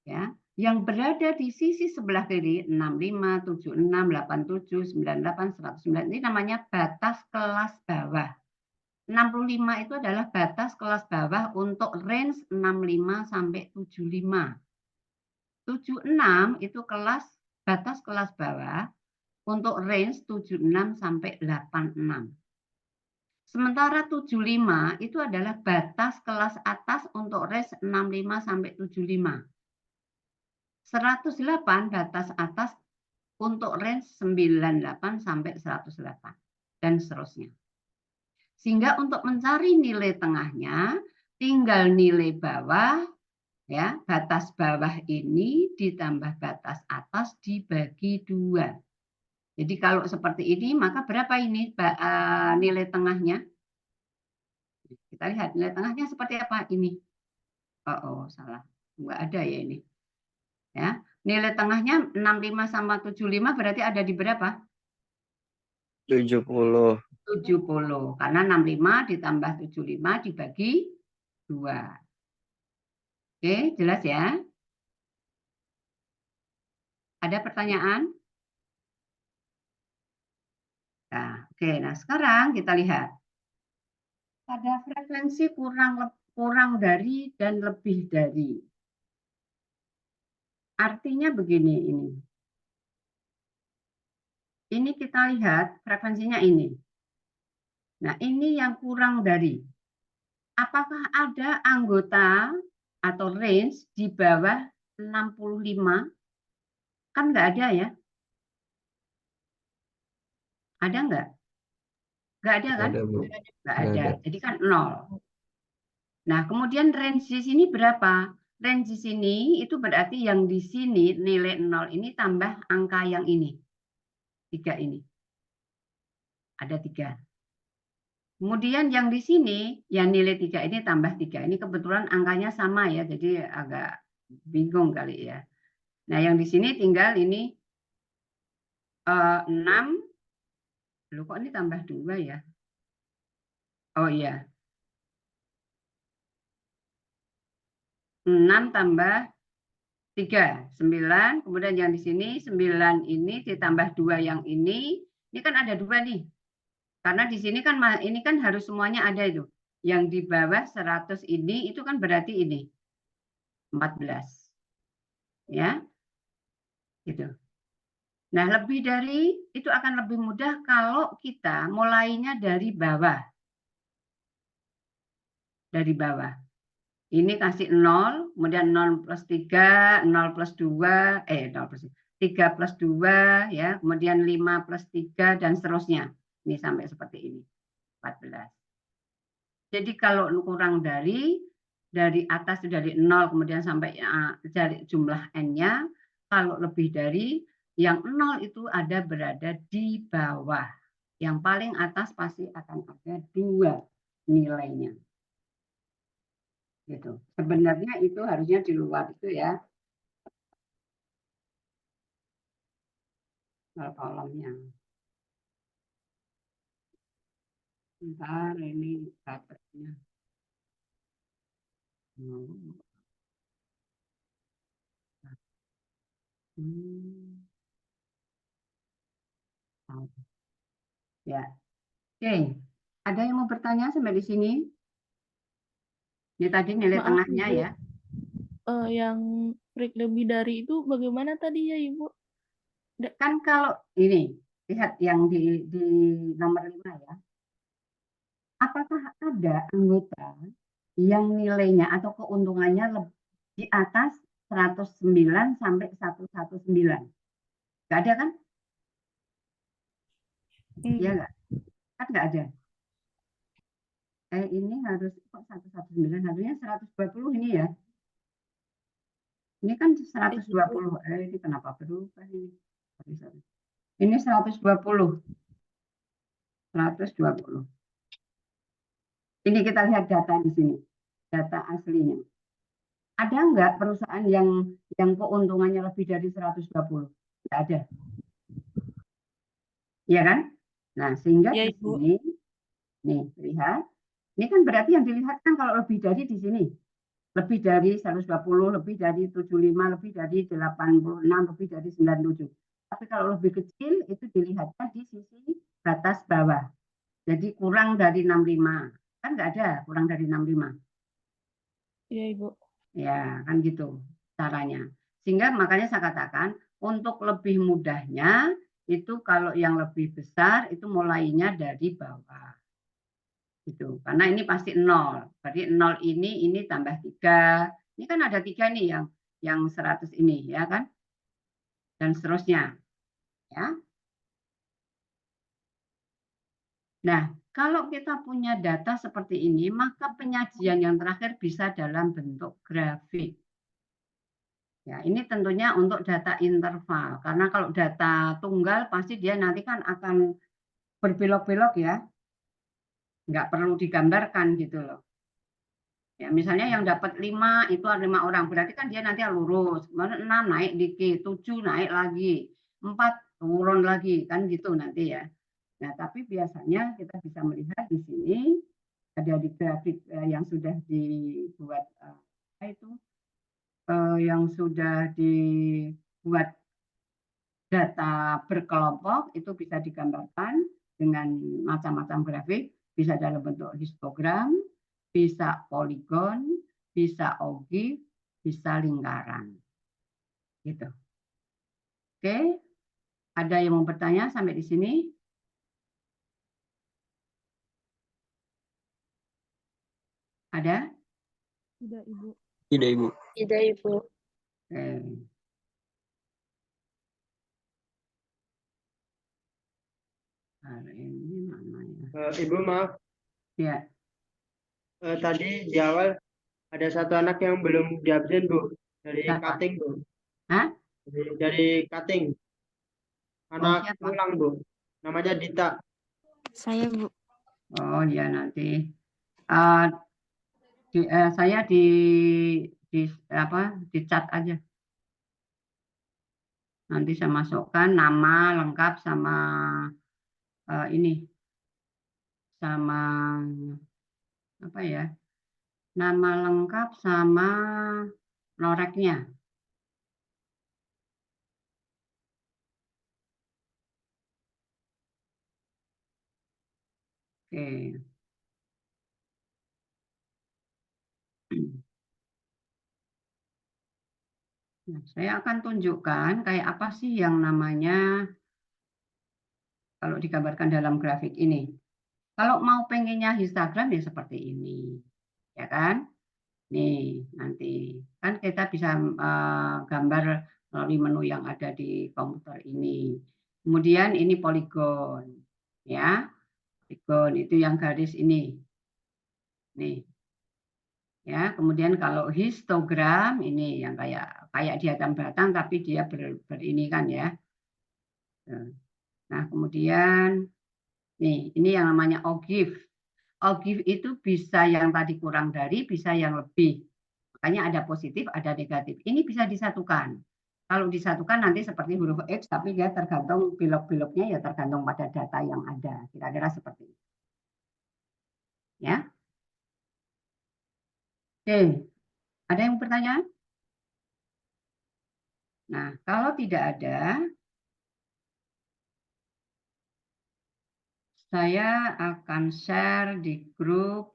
ya, yang berada di sisi sebelah kiri 65, 76, 87, 98, 109 ini namanya batas kelas bawah. 65 itu adalah batas kelas bawah untuk range 65 sampai 75. 76 itu batas kelas bawah untuk range 76 sampai 86. Sementara 75 itu adalah batas kelas atas untuk range 65 sampai 75. 108 batas atas untuk range 98 sampai 108 dan seterusnya. Sehingga untuk mencari nilai tengahnya tinggal nilai bawah, ya, batas bawah ini ditambah batas atas dibagi 2. Jadi kalau seperti ini maka berapa ini nilai tengahnya? Kita lihat nilai tengahnya seperti apa ini. Oh, salah. Enggak ada ya ini. Ya, nilai tengahnya 65 sama 75 berarti ada di berapa? 70. 70. Karena 65 ditambah 75 dibagi 2. Oke, jelas ya? Ada pertanyaan? Nah, oke. Nah, sekarang kita lihat. Pada frekuensi kurang dari dan lebih dari. Artinya begini ini. Ini kita lihat frekuensinya ini. Nah, ini yang kurang dari. Apakah ada anggota atau range di bawah 65? Kan nggak ada ya? Ada nggak? Nggak ada kan? Ada, Bu. Nggak Nggak ada. ada. Jadi kan 0. Nah, kemudian range di sini berapa? Range di sini itu berarti yang di sini nilai 0 ini tambah angka yang ini. 3 ini. Ada 3. Kemudian yang di sini, yang nilai 3 ini tambah 3. Ini kebetulan angkanya sama ya, jadi agak bingung kali ya. Nah, yang di sini tinggal ini 6. Loh, kok ini tambah 2 ya? Oh iya. 6 tambah 3, 9. Kemudian yang di sini 9 ini ditambah 2 yang ini kan ada 2 nih. Karena di sini kan ini kan harus semuanya ada itu. Yang di bawah 100 ini itu kan berarti ini 14. Ya. Gitu. Nah, lebih dari itu akan lebih mudah kalau kita mulainya dari bawah. Dari bawah. Ini kasih 0, kemudian 0 plus 3, 0 plus 2, 0 plus 3 plus 2, ya, kemudian 5 plus 3, dan seterusnya. Ini sampai seperti ini, 14. Jadi kalau kurang dari atas dari 0, kemudian sampai dari jumlah N-nya, kalau lebih dari, yang 0 itu berada di bawah. Yang paling atas pasti akan ada 2 nilainya. Gitu. Sebenarnya itu harusnya di luar itu ya. Kolomnya. Bentar, ini dapatnya. Ya. Oke. Ada yang mau bertanya sampai di sini? Ini tadi nilai Maaf, tengahnya Ibu. ya. Yang break lebih dari itu bagaimana tadi ya, Ibu? Kan kalau ini, lihat yang di nomor 5 ya. Apakah ada anggota yang nilainya atau keuntungannya di atas 109 sampai 119? Nggak ada kan? Iya nggak? Kan nggak ada. Ini harus kok 119, harusnya 120 ini ya. Ini kan 120. Ini kenapa berubah ini? Ini 120. 120. Ini kita lihat data di sini. Data aslinya. Ada nggak perusahaan yang keuntungannya lebih dari 120? Nggak ada. Iya kan? Nah, sehingga Iya, di Ibu. sini, nih, lihat. Ini kan berarti yang dilihat kan kalau lebih dari di sini. Lebih dari 120, lebih dari 75, lebih dari 86, lebih dari 97. Tapi kalau lebih kecil, itu dilihatnya di sisi batas bawah. Jadi kurang dari 65. Kan nggak ada kurang dari 65. Iya, Ibu. Ya, kan gitu caranya. Sehingga makanya saya katakan, untuk lebih mudahnya, itu kalau yang lebih besar, itu mulainya dari bawah. Gitu. Karena ini pasti 0. Berarti 0 ini tambah 3. Ini kan ada 3 nih yang 100 ini, ya kan? Dan seterusnya. Ya. Nah, kalau kita punya data seperti ini, maka penyajian yang terakhir bisa dalam bentuk grafik. Ya, ini tentunya untuk data interval. Karena kalau data tunggal pasti dia nanti kan akan berbelok-belok ya. Nggak perlu digambarkan gitu loh. Ya, misalnya yang dapat 5 itu ada 5 orang, berarti kan dia nanti lurus. Kemudian 6 naik dikit, 7 naik lagi, 4 turun lagi, kan gitu nanti ya. Nah, tapi biasanya kita bisa melihat di sini ada di grafik yang sudah dibuat itu yang sudah dibuat data berkelompok itu bisa digambarkan dengan macam-macam grafik, bisa dalam bentuk histogram, bisa poligon, bisa ogif, bisa lingkaran. Gitu. Oke, ada yang mau bertanya sampai di sini? Ada? Tidak, Ibu. Tidak, Ibu. Tidak, Ibu. Oke. Hari ini mana ya? Ibu maaf, Ya, tadi di awal ada satu anak yang belum diabsen Bu, dari siapa? cutting Bu, Hah? dari cutting, Oh, anak siapa? pulang Bu, namanya Dita. Saya, Bu. Oh, ya nanti. Saya di apa di chat aja. Nanti saya masukkan nama lengkap sama ini sama apa ya? Nama lengkap sama noreknya. Oke. Nah, saya akan tunjukkan kayak apa sih yang namanya kalau digambarkan dalam grafik ini. Kalau mau pengennya histogram ya seperti ini. Ya kan? Nih, nanti kan kita bisa gambar melalui menu yang ada di komputer ini. Kemudian ini poligon. Ya, poligon itu yang garis ini. Nih. Ya, kemudian kalau histogram ini yang kayak diagram batang tapi dia ini kan ya. Nah, kemudian nih, ini yang namanya ogif. Ogif itu bisa yang tadi kurang dari, bisa yang lebih. Makanya ada positif, ada negatif. Ini bisa disatukan. Kalau disatukan nanti seperti huruf X, tapi dia tergantung bilok-biloknya ya tergantung pada data yang ada. Kira-kira seperti itu. Ya. Oke, ada yang pertanyaan? Nah, kalau tidak ada, saya akan share di grup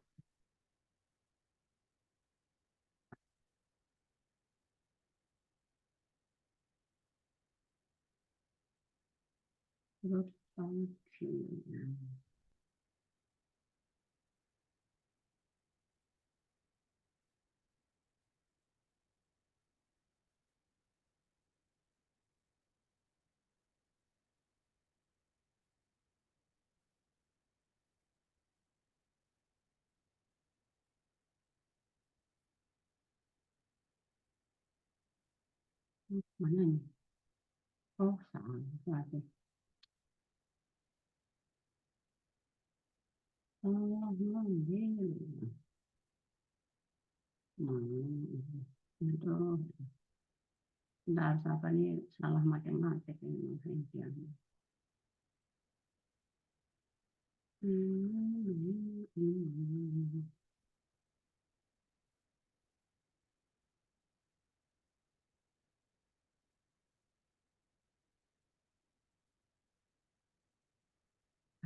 function. Mana nih? Oh, salah lagi. Oh, ini. Itu bentar, apa nih salah matematik ini.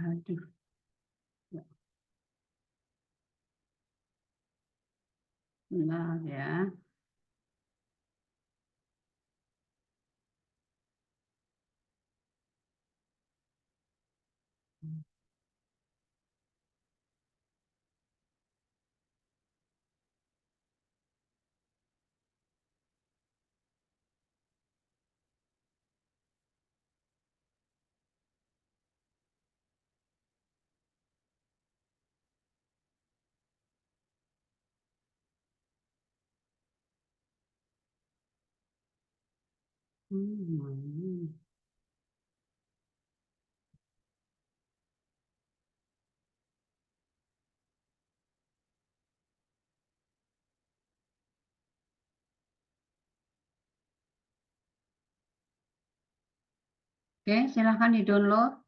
Aduh. Bentar ya. Oke, silahkan di-download.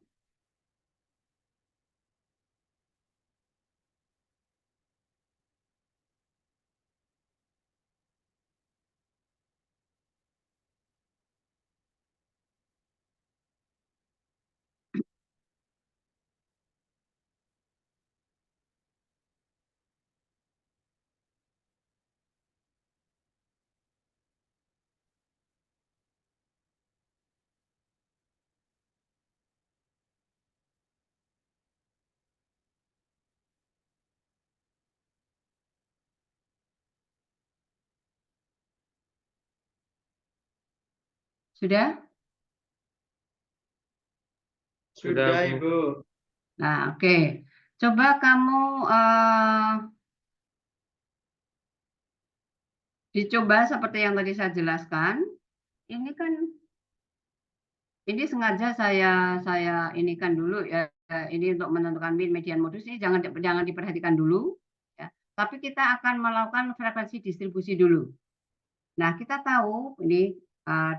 Sudah? Sudah, Ibu. Nah, oke. Coba kamu dicoba seperti yang tadi saya jelaskan. Ini kan ini sengaja saya inikan dulu ya. Ini untuk menentukan min, median, modus ini jangan diperhatikan dulu ya. Tapi kita akan melakukan frekuensi distribusi dulu. Nah, kita tahu ini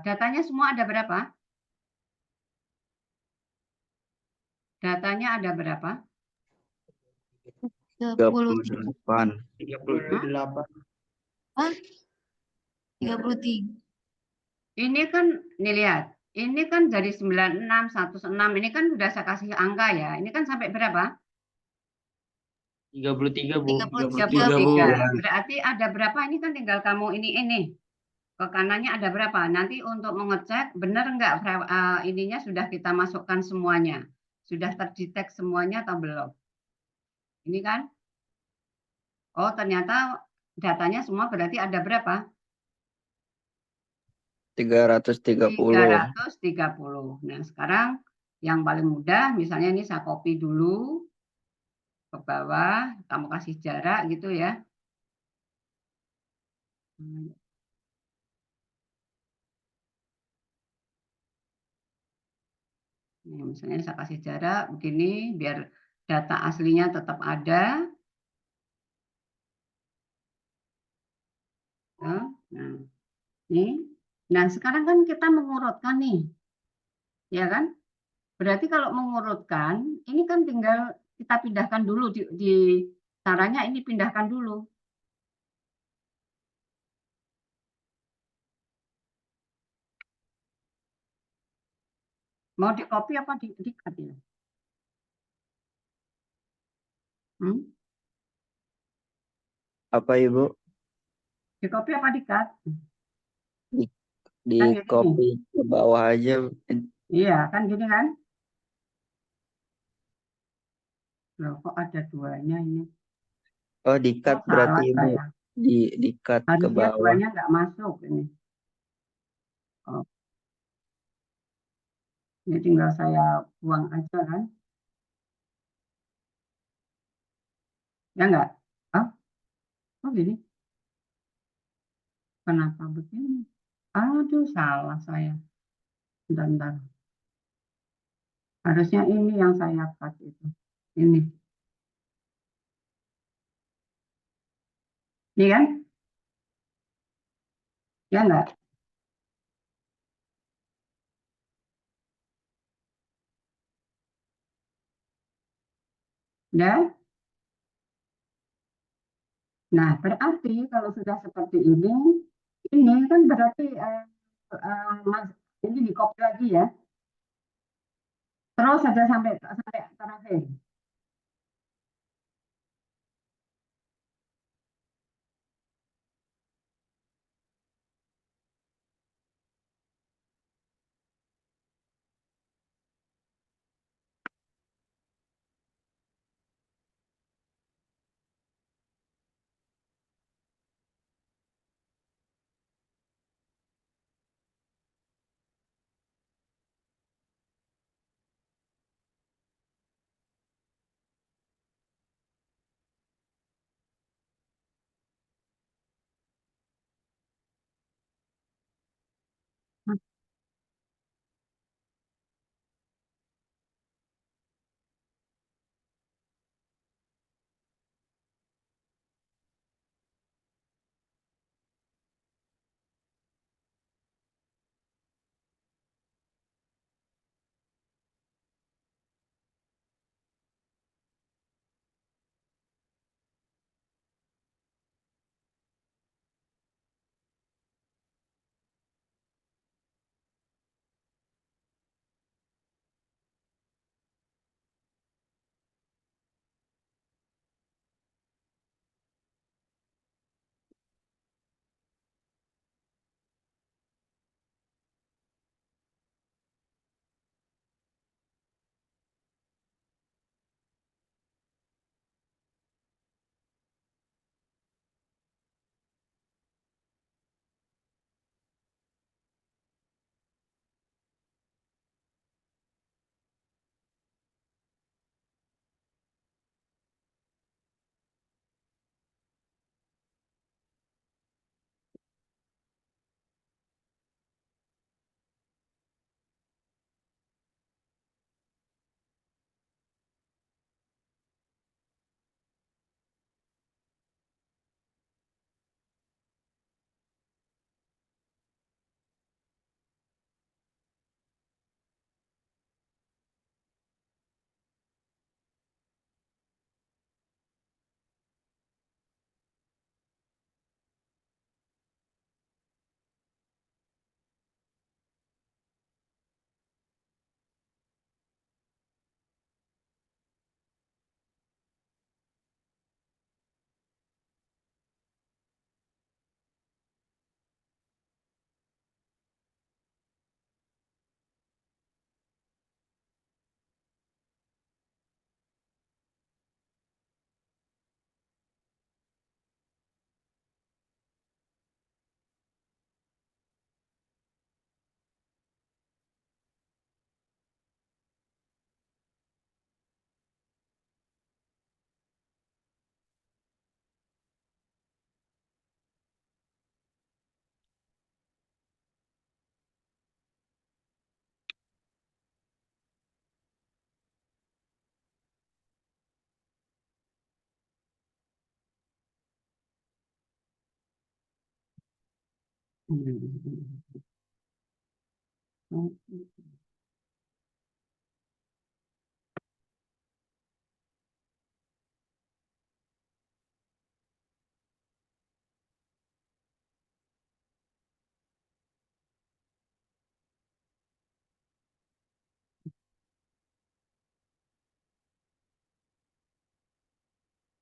datanya semua ada berapa? Datanya ada berapa? 38. 38. Ah, 33. Ini kan, nih lihat, ini kan jadi 96, 106, ini kan udah saya kasih angka ya. Ini kan sampai berapa? 33, Bu. 33, 33, Bu. 33. Berarti ada berapa? Ini kan tinggal kamu ini. Ke kanannya ada berapa? Nanti untuk mengecek benar enggak ininya sudah kita masukkan semuanya. Sudah terdetek semuanya atau belum? Ini kan? Oh, ternyata datanya semua berarti ada berapa? 330. 330. Nah, sekarang yang paling mudah, misalnya ini saya copy dulu ke bawah, kamu kasih jarak gitu ya. Nih, misalnya saya kasih jarak begini, biar data aslinya tetap ada. Ya, nah, nih. Nah, sekarang kan kita mengurutkan nih, ya kan? Berarti kalau mengurutkan, ini kan tinggal kita pindahkan dulu di caranya ini pindahkan dulu. Mau di copy apa di cut ya? Apa Ibu? Di copy apa di cut? Di Kan gini nih. copy ke bawah aja. Iya, kan gini kan? Loh, kok ada duanya ini? Oh, di cut Oh, berarti salah Ibu. saya. Di cut ke Harusnya bawah. duanya nggak masuk ini. Oh, ini tinggal saya buang aja kan? Ya nggak? Oh, oh gini. Kenapa begini? Aduh, salah saya. Bentar. Harusnya ini yang saya cut itu. Ini. Ini kan? Ya nggak? Ya. Nah, berarti kalau sudah seperti ini kan berarti Mas, ini di copy lagi ya. Terus saja sampai sampai terakhir.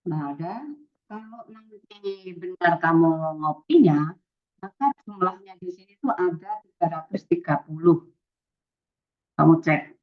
Nah, ada kalau nanti benar kamu ngopinya, maka jumlahnya di sini tuh ada 330. Kamu cek.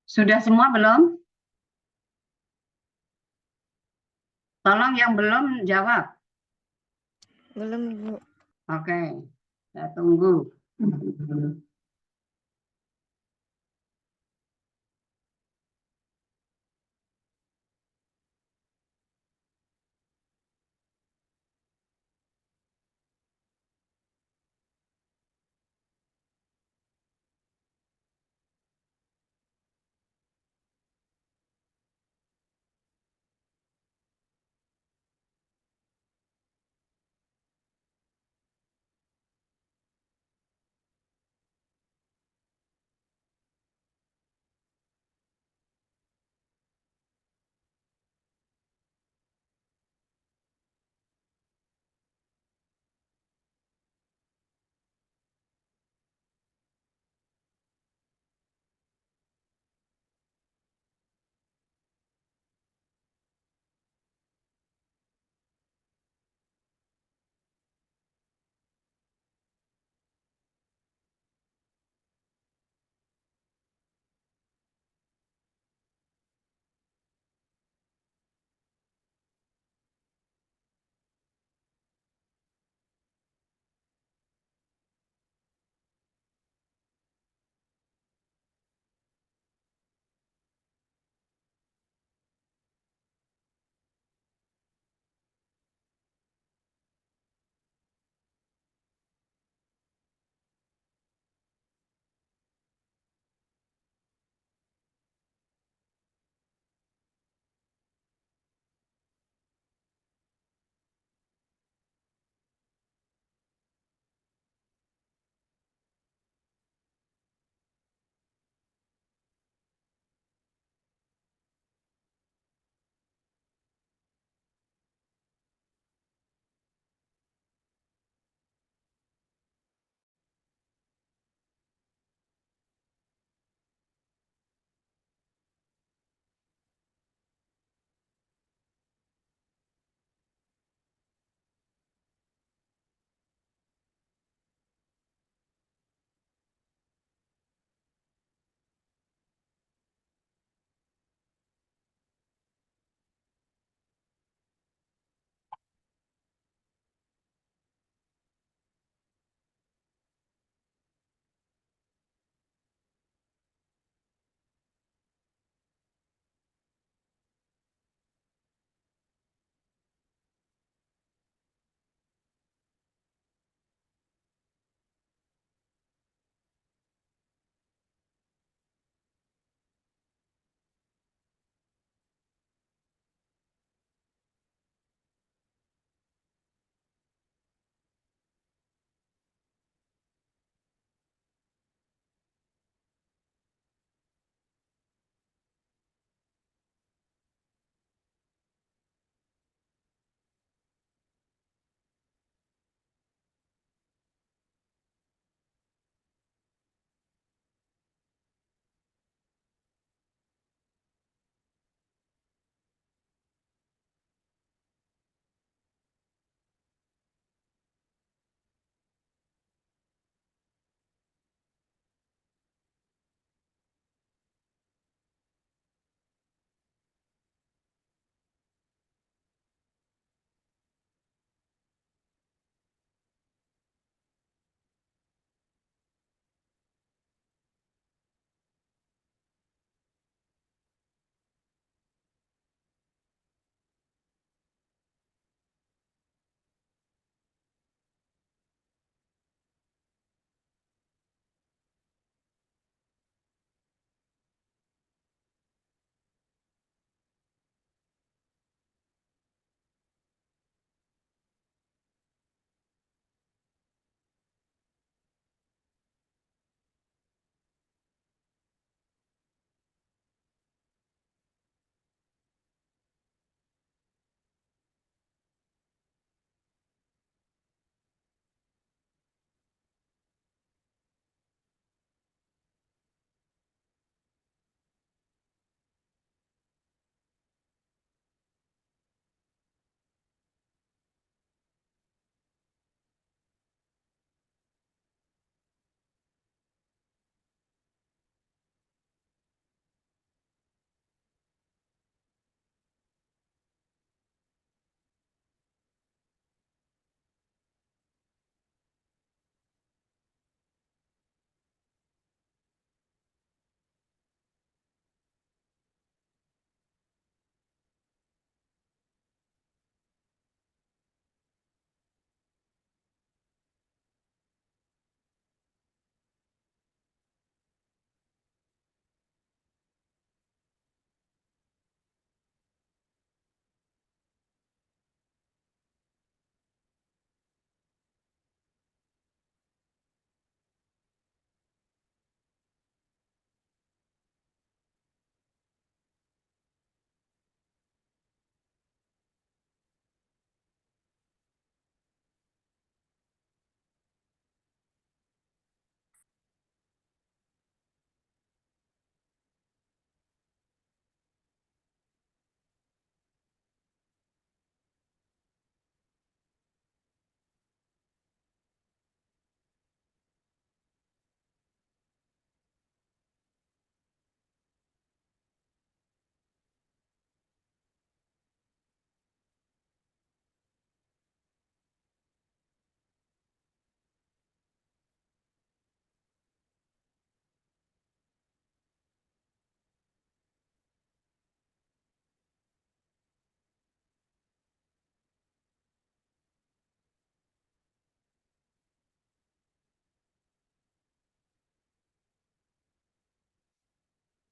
Sudah semua belum? Tolong yang belum jawab. Belum, Bu. Oke, saya tunggu.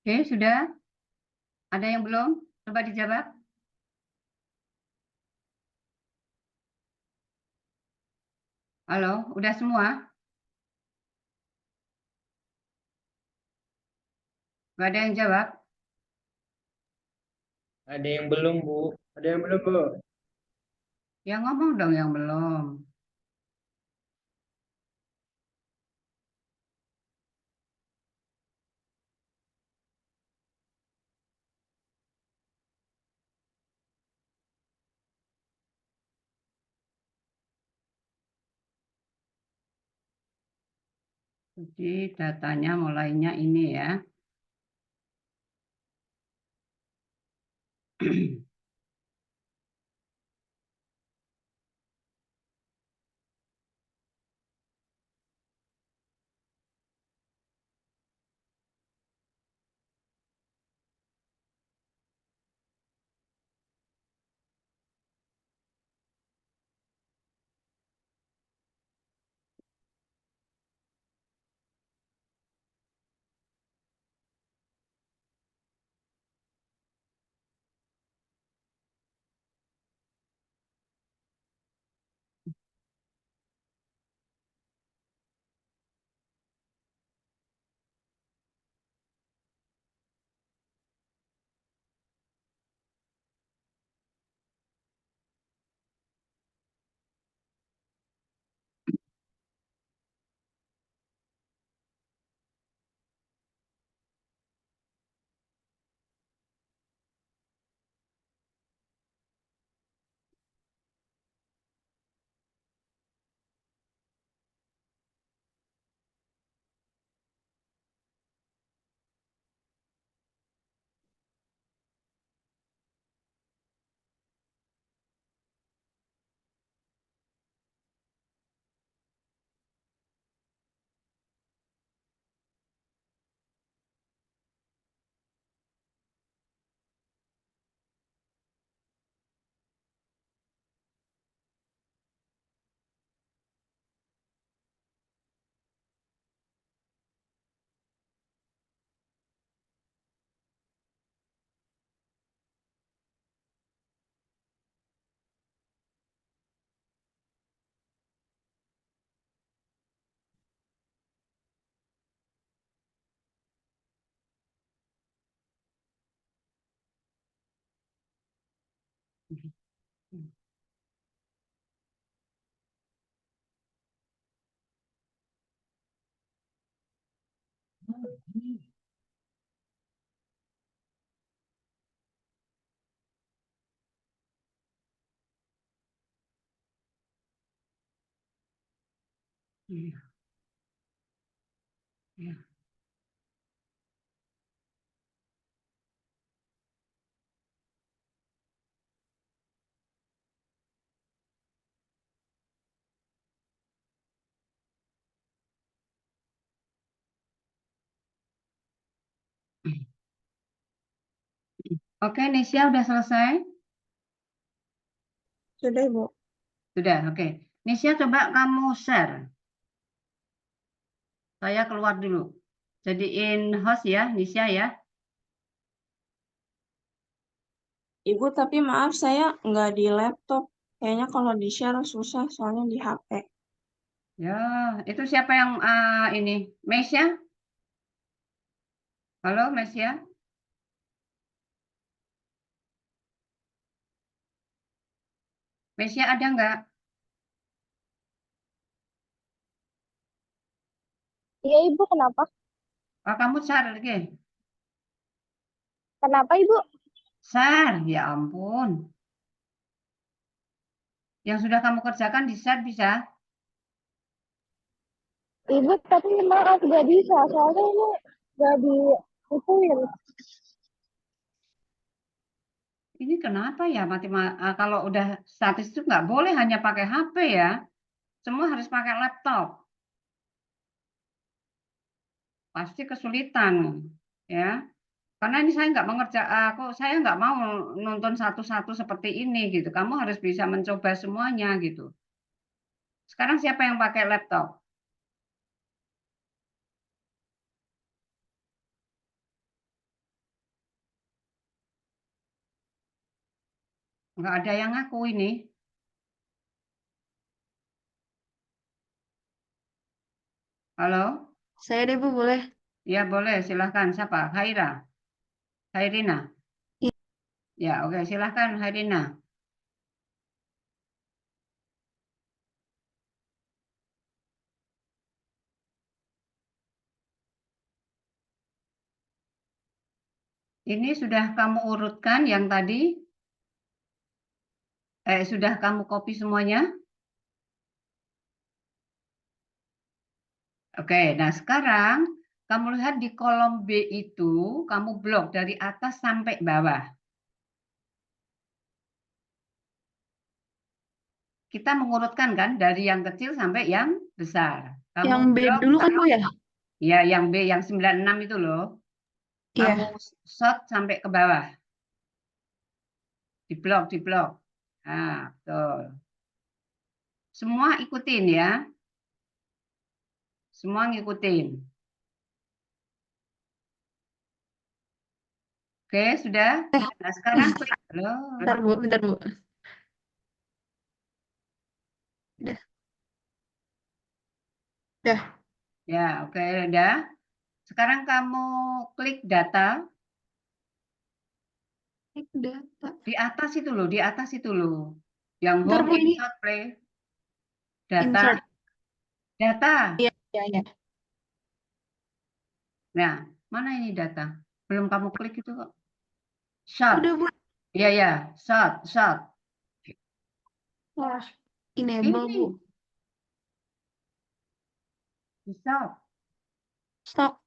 Oke, sudah? Ada yang belum? Coba dijawab. Halo, udah semua? Gak ada yang jawab? Ada yang belum, Bu. Ada yang belum, Bu. Ya ngomong dong yang belum. Jadi datanya mulainya ini ya. Iya, iya. Oke, Nisha udah selesai? Sudah, Ibu. Sudah, oke. Nisha coba kamu share. Saya keluar dulu. Jadiin host ya, Nisha ya. Ibu, tapi maaf saya nggak di laptop. Kayaknya kalau di-share susah soalnya di HP. Ya, itu siapa yang ini? Mesya? Halo, Mesya? Mesya ada nggak? Iya, Ibu, kenapa? Kamu share lagi. Kenapa, Ibu? Share, ya ampun. Yang sudah kamu kerjakan di share bisa? Ibu, tapi maaf, gak bisa. Soalnya ini gak diikutin. Ini kenapa ya kalau udah statistik nggak boleh hanya pakai HP ya. Semua harus pakai laptop. Pasti kesulitan ya. Karena ini saya nggak saya nggak mau nonton satu-satu seperti ini gitu. Kamu harus bisa mencoba semuanya gitu. Sekarang siapa yang pakai laptop? Nggak ada yang ngaku ini. Halo? Saya deh Bu, boleh? Ya boleh, silahkan. Siapa? Hairina? Iya. Ya, oke, silahkan Hairina. Ini sudah kamu urutkan yang tadi? Sudah kamu copy semuanya? Oke, nah sekarang kamu lihat di kolom B itu, kamu blok dari atas sampai bawah. Kita mengurutkan kan dari yang kecil sampai yang besar. Kamu Yang B blok, dulu kan Bu ya? ya yang B yang 96 itu loh. Kamu Iya. short sampai ke bawah. Di blok. Nah, betul. Semua ikutin ya. Semua ngikutin. Oke, sudah? Nah, sekarang klik. Loh. Bentar Bu, bentar Bu. Udah. Udah. Ya, oke, udah. Sekarang kamu klik data. Data. Di atas itu loh, di atas itu loh. Yang Bentar home Bu, ini insert play. Data. insert. Data. Iya, iya, iya. Nah, mana ini data? Belum kamu klik itu kok. Shot. Udah Bu. Iya, ya. Shot. Wah, enable Ini. Bu. Di shot. Stock.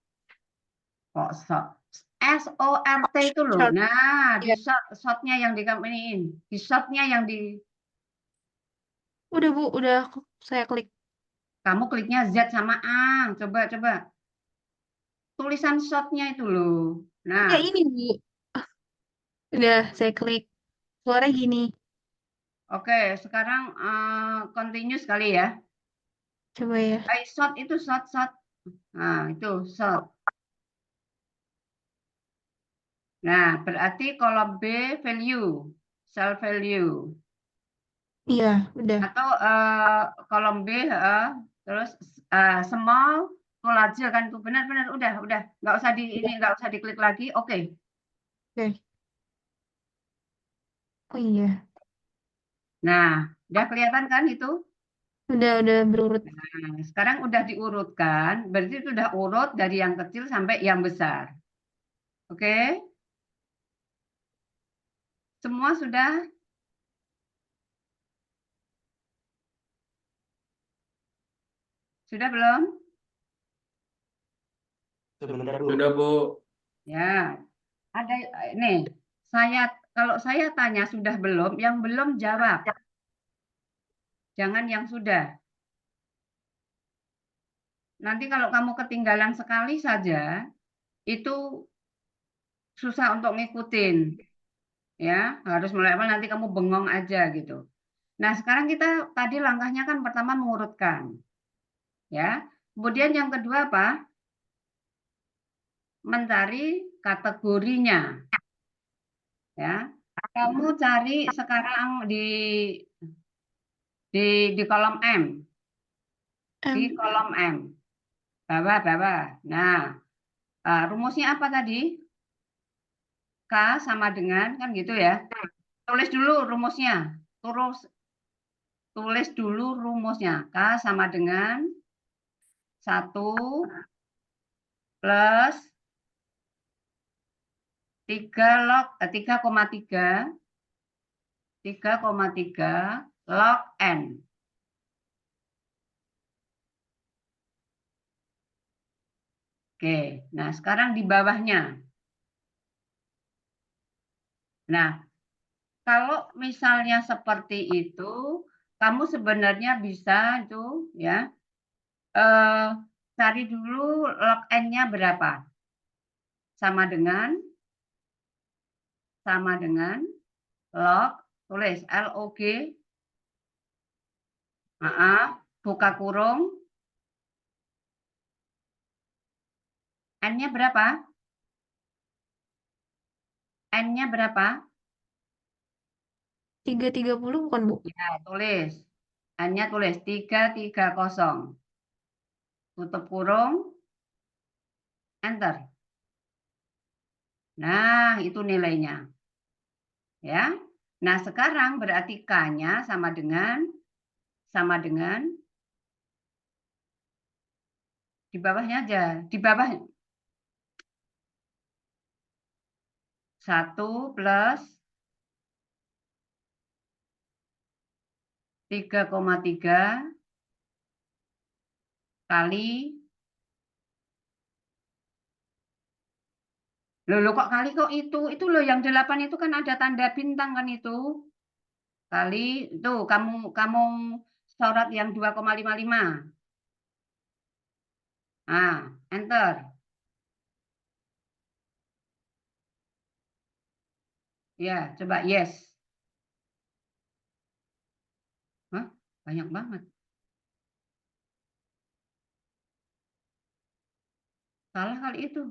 Kok shot? SORT itu loh. Short. Nah, di Iya. shotnya yang di ini. Di shotnya yang di. Udah Bu, udah saya klik. Kamu kliknya Z sama A. Coba. Tulisan shotnya itu loh. Ya Nah, ini Bu. Udah saya klik. Keluarnya gini. oke. Sekarang continue sekali ya. Coba ya. Shot itu shot. Nah, itu shot. Nah, berarti kolom B value, cell value. Iya, udah. Atau kolom B, terus small, large kan itu benar-benar udah, nggak usah nggak usah diklik lagi. Oke. Oke. Oh iya. Nah, udah kelihatan kan itu? Udah berurut. Nah, sekarang udah diurutkan, berarti itu udah urut dari yang kecil sampai yang besar. Oke? Semua sudah? Sudah belum? Sebentar Bu. Sudah Bu. Ya. Ada nih, kalau saya tanya sudah belum, yang belum jawab. Jangan yang sudah. Nanti kalau kamu ketinggalan sekali saja, itu susah untuk ngikutin. Ya, harus mulai awal nanti kamu bengong aja gitu. Nah, sekarang kita tadi langkahnya kan pertama mengurutkan. Ya. Kemudian yang kedua apa? Mencari kategorinya. Ya. Kamu cari sekarang di kolom M. Di kolom M. Bawah. Nah, rumusnya apa tadi? K sama dengan, kan gitu ya. Tulis dulu rumusnya. Tulis dulu rumusnya. K sama dengan 1 plus 3,3 log N. Oke, nah sekarang di bawahnya. Nah, kalau misalnya seperti itu, kamu sebenarnya bisa itu ya cari dulu log N-nya berapa. Sama dengan log, tulis LOG, buka kurung, N-nya berapa? N-nya berapa? 330 bukan, Bu? Ya, tulis. Hanya tulis 330. Tutup kurung. Enter. Nah, itu nilainya. Ya. Nah, sekarang berarti K-nya sama dengan di bawahnya aja. Di bawah 1 plus 3,3 kali Loh, kok kali kok itu loh yang 8 itu kan ada tanda bintang kan itu. Kali itu kamu sorot yang 2,55. Nah, enter. Ya, coba yes. Hah? Banyak banget. Salah kali itu.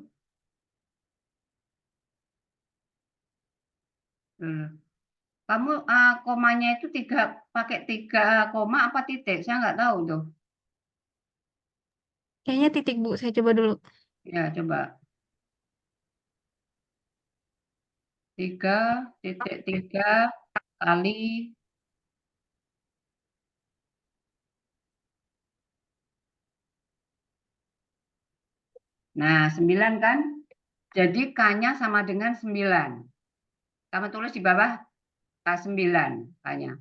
Kamu komanya itu pakai 3 koma apa titik? Saya nggak tahu tuh. Kayaknya titik, Bu. Saya coba dulu. Ya, coba. 3,3 kali. Nah, 9 kan? Jadi K-nya sama dengan 9. Kamu tulis di bawah K9 K-nya.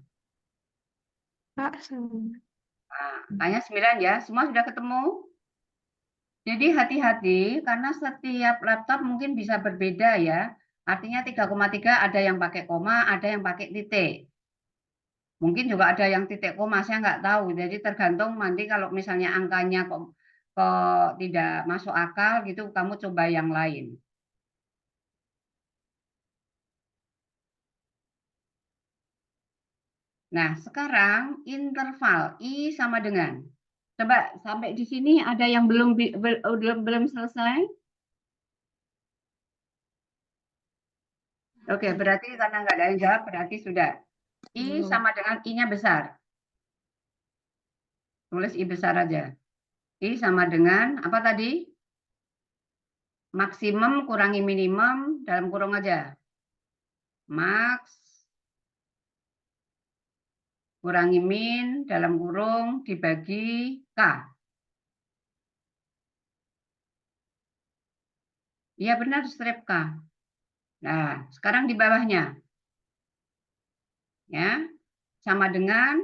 Kak, Nah, K-nya 9 ya. Semua sudah ketemu? Jadi hati-hati karena setiap laptop mungkin bisa berbeda ya. Artinya 3,3 ada yang pakai koma, ada yang pakai titik. Mungkin juga ada yang titik koma, saya nggak tahu. Jadi tergantung nanti kalau misalnya angkanya kok tidak masuk akal gitu, kamu coba yang lain. Nah, sekarang interval I sama dengan. Coba sampai di sini ada yang belum selesai? Oke, berarti karena nggak ada yang jawab, berarti sudah. I sama dengan I-nya besar. Tulis I besar aja. I sama dengan, apa tadi? Maksimum kurangi minimum, dalam kurung aja. Max kurangi min, dalam kurung, dibagi K. Iya benar, strip K. Nah, sekarang di bawahnya. Ya, sama dengan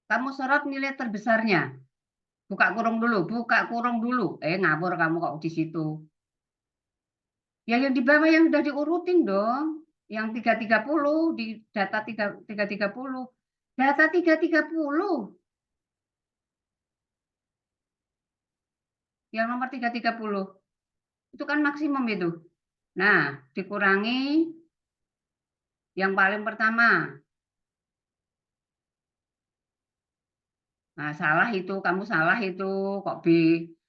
kamu sorot nilai terbesarnya. Buka kurung dulu, buka kurung dulu. Ngabur kamu kok di situ. Ya yang di bawah yang sudah diurutin dong. Yang 330 di data 330. Data 330. Yang nomor 330. Itu kan maksimum itu. Nah, dikurangi yang paling pertama. Nah, salah itu, kamu salah itu. Kok B?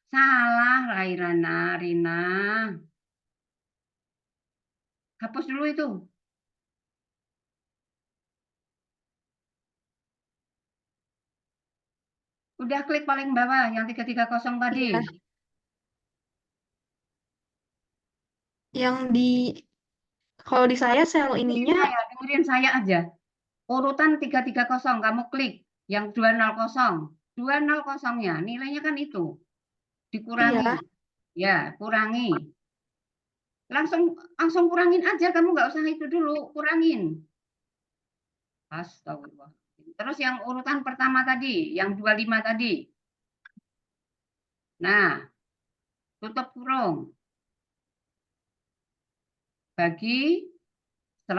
Salah, Rairana, Rina. Hapus dulu itu. Udah klik paling bawah, yang 330 tadi. Iya. Yang kalau di saya sel ininya, Dengerin saya aja. Urutan 330, kamu klik. Yang 200. 200-nya, nilainya kan itu. Dikurangi. iya. Ya, kurangi. Langsung kurangin aja, kamu nggak usah itu dulu, kurangin. Astagfirullah. Terus yang urutan pertama tadi, yang 25 tadi. Nah, tutup kurung. Bagi 9.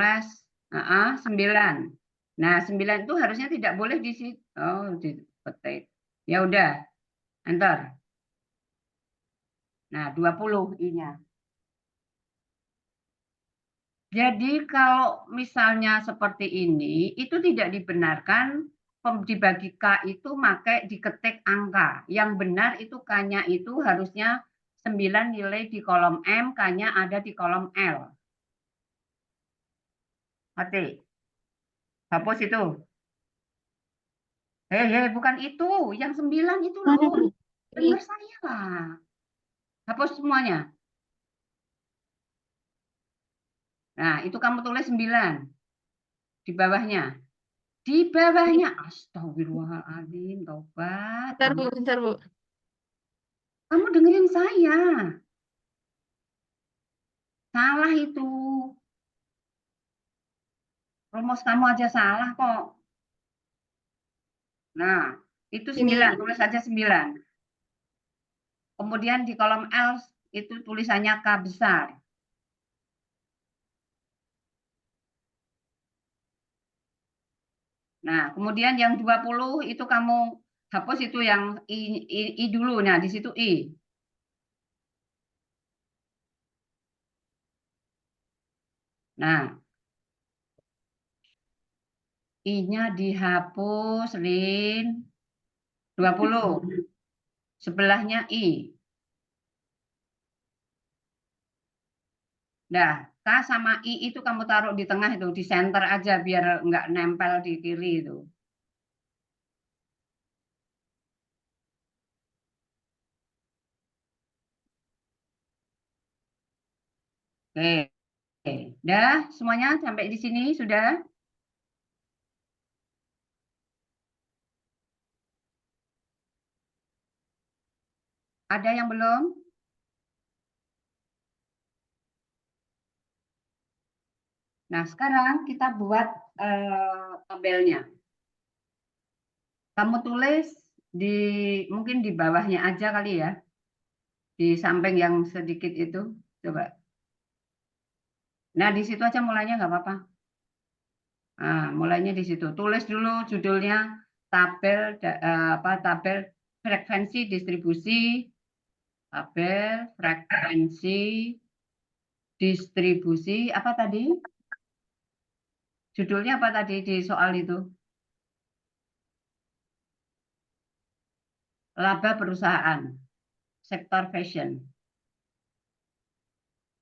Nah, 9 itu harusnya tidak boleh di situ. Oh, dipetik. Ya udah, enter. Nah, 20 I-nya. Jadi kalau misalnya seperti ini, itu tidak dibenarkan dibagi K itu pakai diketik angka. Yang benar itu K-nya itu harusnya 9 nilai di kolom M, K-nya ada di kolom L. Ngerti? Hapus itu. Bukan itu. Yang 9 itu Mana, loh. Bu? Dengar saya lah. Hapus semuanya. Nah, itu kamu tulis 9. Di bawahnya. Di bawahnya. Astagfirullahaladzim. Taubat. Bentar, Bu, bentar, Bu. Kamu dengerin saya. Salah itu. Rumus kamu aja salah kok. Nah, itu 9. Ini. Tulis aja 9. Kemudian di kolom L itu tulisannya K besar. Nah, kemudian yang 20 itu kamu hapus itu yang I dulu. Nah, di situ I. Nah, I-nya dihapus, Lin. 20. Sebelahnya I. Nah, K sama I itu kamu taruh di tengah itu, di center aja biar nggak nempel di kiri itu. Oke. Dah, semuanya sampai di sini sudah? Ada yang belum? Nah, sekarang kita buat tabelnya. Kamu tulis mungkin di bawahnya aja kali ya. Di samping yang sedikit itu. Coba. Nah, di situ aja mulainya nggak apa-apa. Nah, mulainya di situ. Tulis dulu judulnya tabel tabel frekuensi distribusi. Tabel frekuensi distribusi apa tadi? Judulnya apa tadi di soal itu? Laba perusahaan, sektor fashion.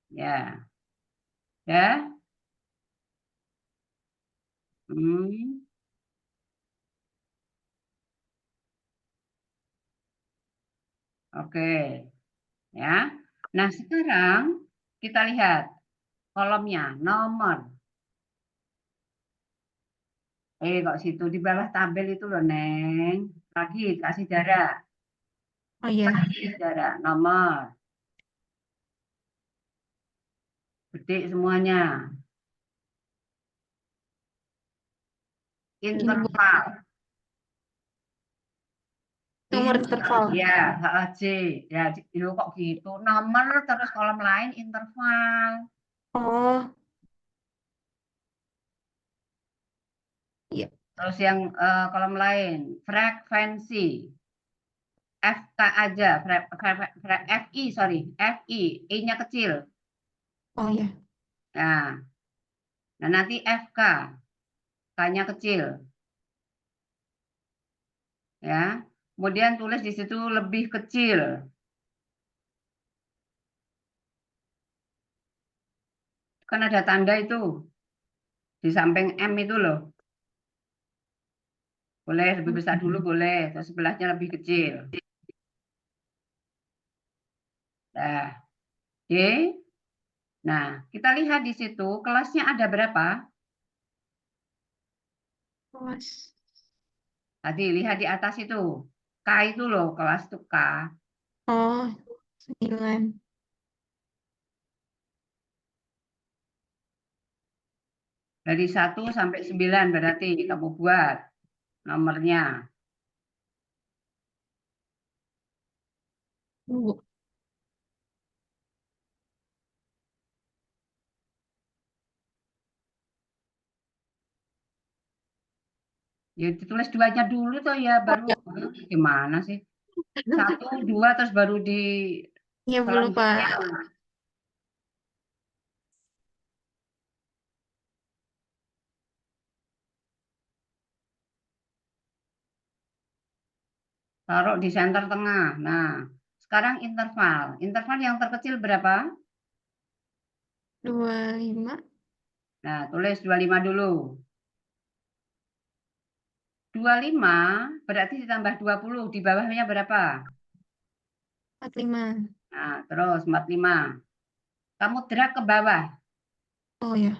Ya. Ya. Oke. Ya. Nah, sekarang kita lihat kolomnya, nomor. Kok situ di bawah tabel itu loh, Neng. Lagi kasih jarak. Oh iya. Kasih jarak, nomor. Ketik semuanya. Interval. Nomor interval. Ya, J. Ya, kok gitu. Nomor terus kolom lain interval. Oh. Iya. Terus yang kolom lain frekuensi. FK aja, FI, sorry, FI, I-nya kecil. Oh iya. Nah, nanti FK, K-nya kecil. Ya, kemudian tulis di situ lebih kecil. Kan ada tanda itu di samping M itu loh. Boleh lebih besar dulu boleh, terus sebelahnya lebih kecil. Nah, oke. Nah, kita lihat di situ kelasnya ada berapa? Kelas. Tadi lihat di atas itu. K itu loh, kelas itu K. Oh, 9. Dari 1 sampai 9 berarti kamu buat nomornya. Bu. Ya ditulis duanya dulu tuh ya, baru gimana sih? 1, 2 terus baru di Iya, Bu, lupa. selanjutnya. Taruh di center tengah. Nah, sekarang interval. Interval yang terkecil berapa? 25. Nah, tulis 25 dulu. 25 berarti ditambah 20, di bawahnya berapa? 45. Nah, terus 45. Kamu drag ke bawah, Oh ya.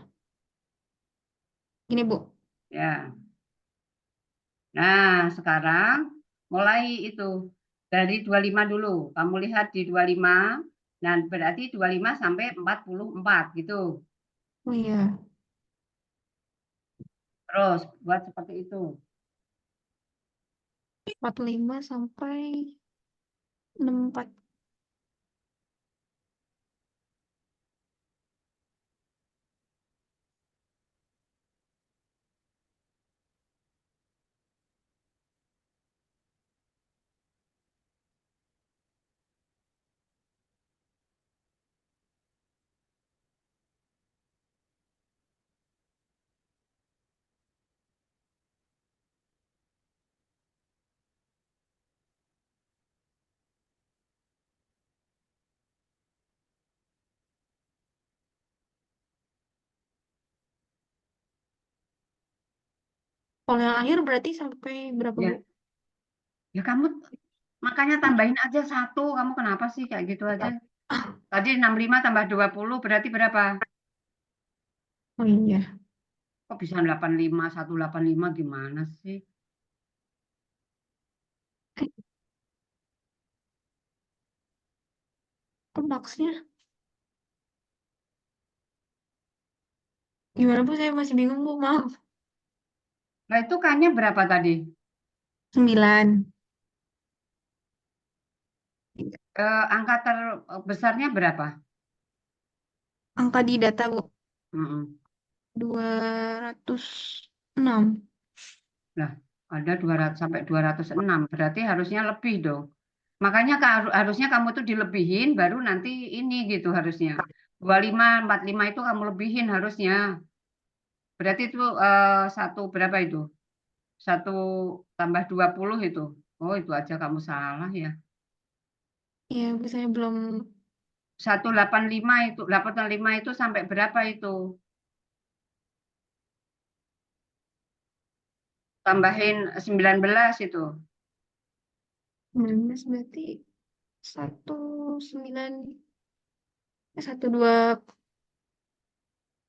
Gini, Bu. ya. Nah, sekarang mulai itu dari 25 dulu. Kamu lihat di 25, nah berarti 25 sampai 44 gitu. Oh iya. Terus buat seperti itu. 45 sampai 64. Kalau yang akhir berarti sampai berapa, Ya. Bu? Ya kamu makanya tambahin aja 1. Kamu kenapa sih kayak gitu aja? Tadi 65 tambah 20 berarti berapa? Oh iya. Kok bisa 85, 185 gimana sih? Kok maksnya? Gimana, Bu? Saya masih bingung, Bu. Maaf. Nah itu K-nya berapa tadi? 9. Angka terbesarnya berapa? Angka di data, Bu. Mm-mm. 206. Nah, ada 200 sampai 206, berarti harusnya lebih dong. Makanya harusnya kamu tuh dilebihin, baru nanti ini gitu harusnya. 25, 45 itu kamu lebihin harusnya. Berarti itu satu berapa itu? 1 tambah 20 itu. Oh, itu aja kamu salah ya. Iya, Bu. Saya belum 185 itu, 85 itu sampai berapa itu? Tambahin 19 itu. 19 berarti 19. 12.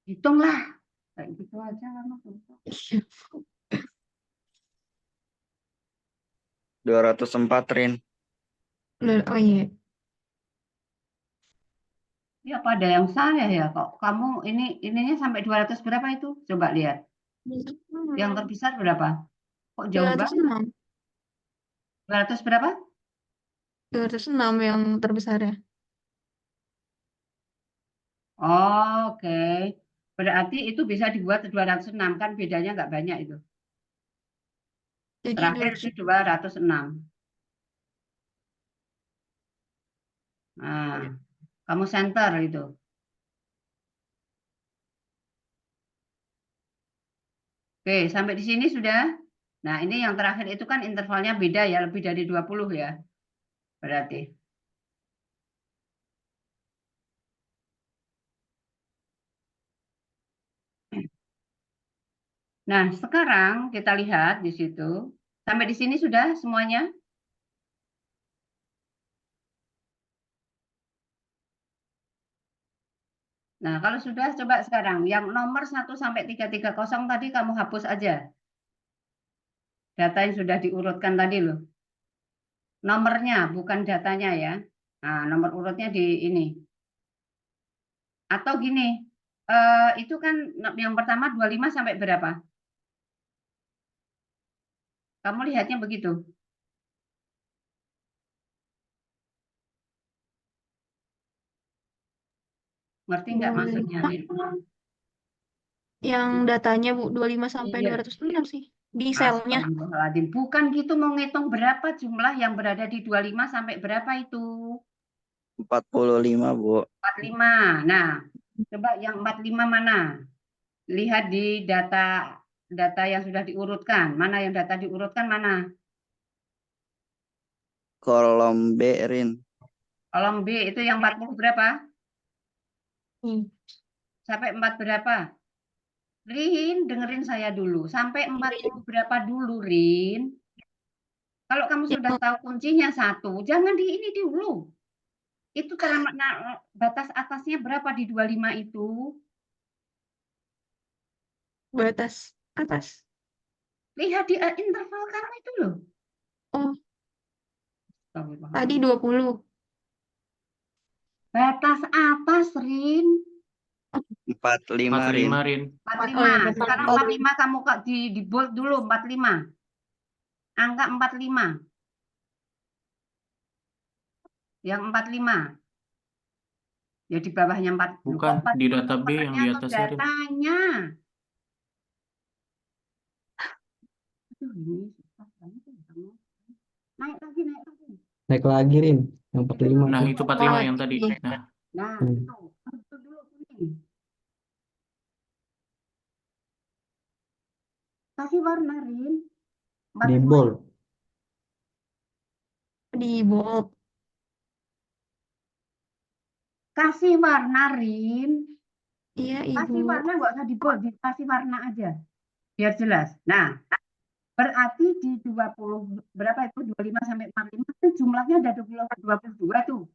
Hitunglah. Kayak gitu aja kamu. 204 Rin. Oh iya. Ya pada yang salah ya kok. Kamu ininya sampai 200 berapa itu? Coba lihat. Yang terbesar berapa? Kok jauh banget? 206. 200 berapa? 206 yang terbesarnya. Oke. Berarti itu bisa dibuat 206 kan bedanya nggak banyak itu. Jadi Terakhir itu 206. Nah, kamu center itu. Oke, sampai di sini sudah. Nah, ini yang terakhir itu kan intervalnya beda ya, lebih dari 20 ya. Berarti. Nah, sekarang kita lihat di situ. Sampai di sini sudah semuanya? Nah, kalau sudah coba sekarang yang nomor 1 sampai 330 tadi kamu hapus aja. Data yang sudah diurutkan tadi loh. Nomornya bukan datanya ya. Nah, nomor urutnya di ini. Atau gini, itu kan yang pertama 25 sampai berapa? Kamu lihatnya begitu. Ngerti nggak maksudnya? yang datanya, Bu, 25 sampai Iya. 206 sih. Di selnya. Astagfirullahaladzim. Bukan gitu mau ngitung berapa jumlah yang berada di 25 sampai berapa itu? 45, Bu. 45. Nah, coba yang 45 mana? Lihat di data yang sudah diurutkan. Mana yang data diurutkan mana? Kolom B, Rin. Kolom B itu yang 40 berapa? Hmm. Sampai 4 berapa? Rin, dengerin saya dulu. Sampai 40 berapa dulu, Rin? Kalau kamu sudah tahu kuncinya 1, jangan di ini dulu. Itu batas atasnya berapa di 25 itu? Batas atas. Lihat di interval kamu itu loh. Oh, Astagfirullah. tadi 20. Batas atas, Rin. 45 Rin. 45 Rin. 45. Oh, ya, Sekarang 45 kamu di bold dulu 45. Angka 45. Yang 45. Ya di bawahnya 4. Bukan di data B yang di atas Rin. Datanya. Aduh, ini susah banget ya kamu. Naik lagi. Naik lagi, Rin. Yang 45 Nah, tuh. itu 45 yang tadi. Nah, Nah, Hmm. itu dulu kuning. Kasih warna, Rin. Di 45. bold. Di bold. Kasih warna, Rin. Iya, Kasih Ibu. warna, nggak usah di bold, dikasih warna aja. Biar jelas. Nah, berarti di 20, berapa itu? 25 sampai 45, itu jumlahnya ada 22 tuh.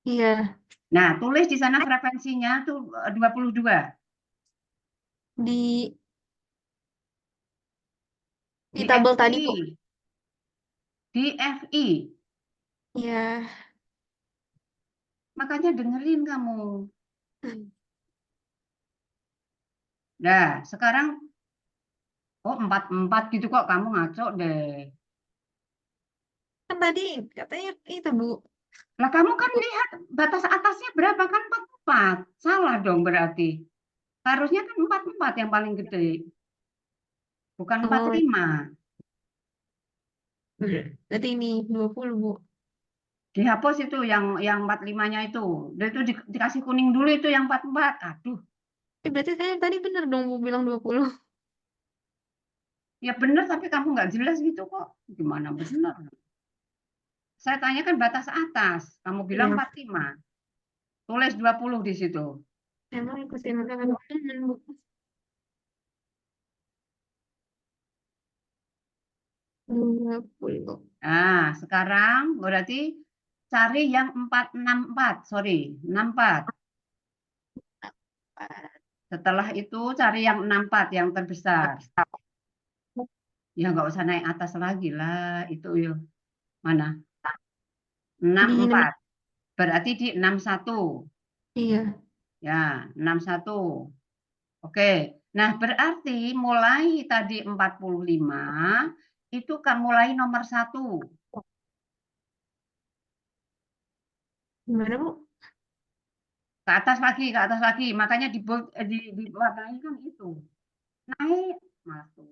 Iya, Nah, tulis di sana frekuensinya tuh 22. di Di tabel tadi, FI. Bu. Di FI. Iya. Makanya dengerin kamu. Nah, sekarang, oh 44 gitu kok, kamu ngaco deh. Kan tadi katanya itu, Bu. Lah kamu kan lihat batas atasnya berapa kan 44. Salah dong berarti. Harusnya kan 44 yang paling gede. Bukan 45. Berarti ini 20, Bu. Dihapus itu yang 45-nya itu. Dan itu dikasih kuning dulu itu yang 44. Aduh. Berarti saya tadi benar dong, Bu, bilang 20. Ya benar tapi kamu nggak jelas gitu kok. Gimana benar? Saya tanyakan batas atas. Kamu bilang Iya. 45. Tulis 20 di situ. Emang ikutin teman, Bu. Nah, sekarang berarti cari yang 464. Sorry, 64. Setelah itu cari yang 64 yang terbesar. Ya nggak usah naik atas lagi lah. Itu ya. Mana? 64. Berarti di 61. Iya. Ya, 61. Oke. Nah, berarti mulai tadi 45 itu kan mulai nomor 1. Gimana, Bu? Ke atas lagi. Makanya diwarnai kan itu. Naik, masuk.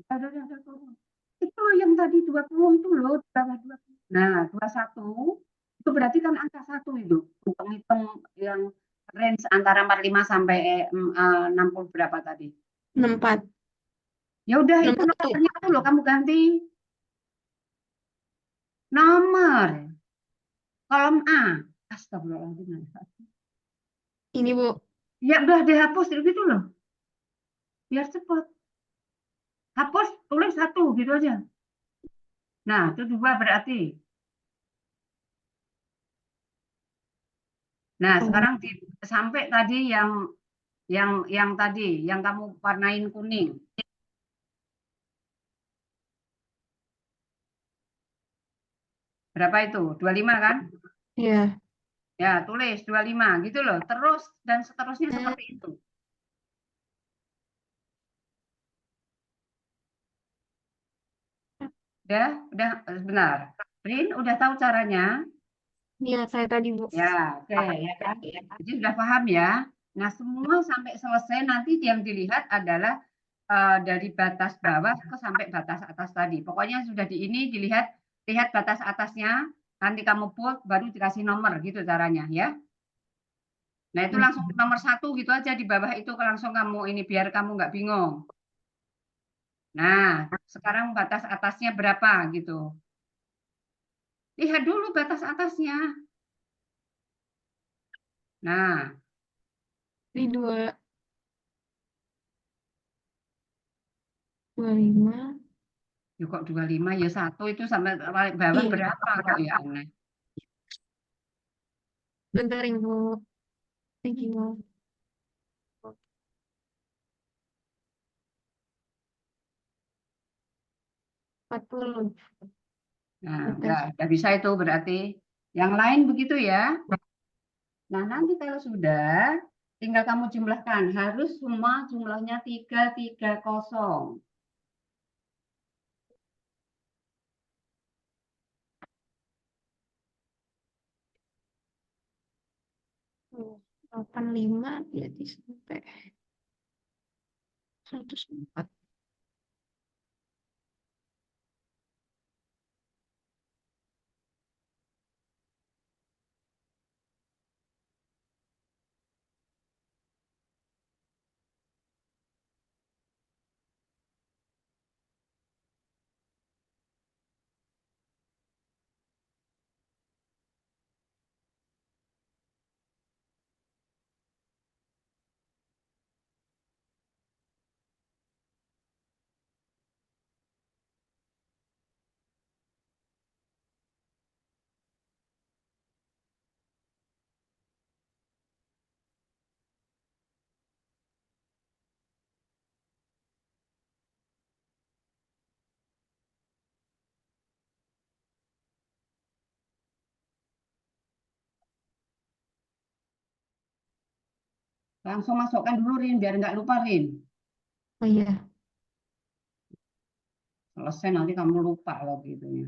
Udah, turun. Itu yang tadi 20 itu loh, di bawah 20. Nah, 21 itu berarti kan angka 1 itu. Hitung-hitung yang range antara 45 sampai 60 berapa tadi? 64. Ya udah itu 61. nomornya itu loh kamu ganti. Nomor. Kolom A. Astagfirullahaladzim. Ini, Bu. Ya udah dihapus gitu loh. Biar cepat. Hapus, tulis 1 gitu aja. Nah, itu 2 berarti. Nah, sekarang sampai tadi yang tadi yang kamu warnain kuning. Berapa itu? 25 kan? Iya. Ya, tulis 25 gitu loh. Terus dan seterusnya seperti itu. Udah benar. Rin, udah tahu caranya? Iya, saya tadi, Bu. Ya, oke, ya kan? Jadi sudah paham ya. Nah, semua sampai selesai nanti yang dilihat adalah dari batas bawah ke sampai batas atas tadi. Pokoknya sudah lihat batas atasnya, nanti kamu bold baru dikasih nomor gitu caranya ya. Nah, itu langsung nomor 1 gitu aja di bawah itu langsung kamu ini biar kamu nggak bingung. Nah, sekarang batas atasnya berapa gitu. Lihat dulu batas atasnya. Nah, Di 2. 25. Ya kok 25 ya 1 itu sampai paling bawah Iya. berapa kok ya aneh. Bentar Ibu. Thank you. Empat puluh. Nah, Atas. udah bisa itu berarti. Yang lain begitu ya. Nah, nanti kalau sudah, tinggal kamu jumlahkan. Harus semua jumlahnya 330. Oh, 85 berarti sampai 104. Langsung masukkan dulu, Rin, biar nggak lupa, Rin. Oh iya. Selesai nanti kamu lupa loh gitu ya.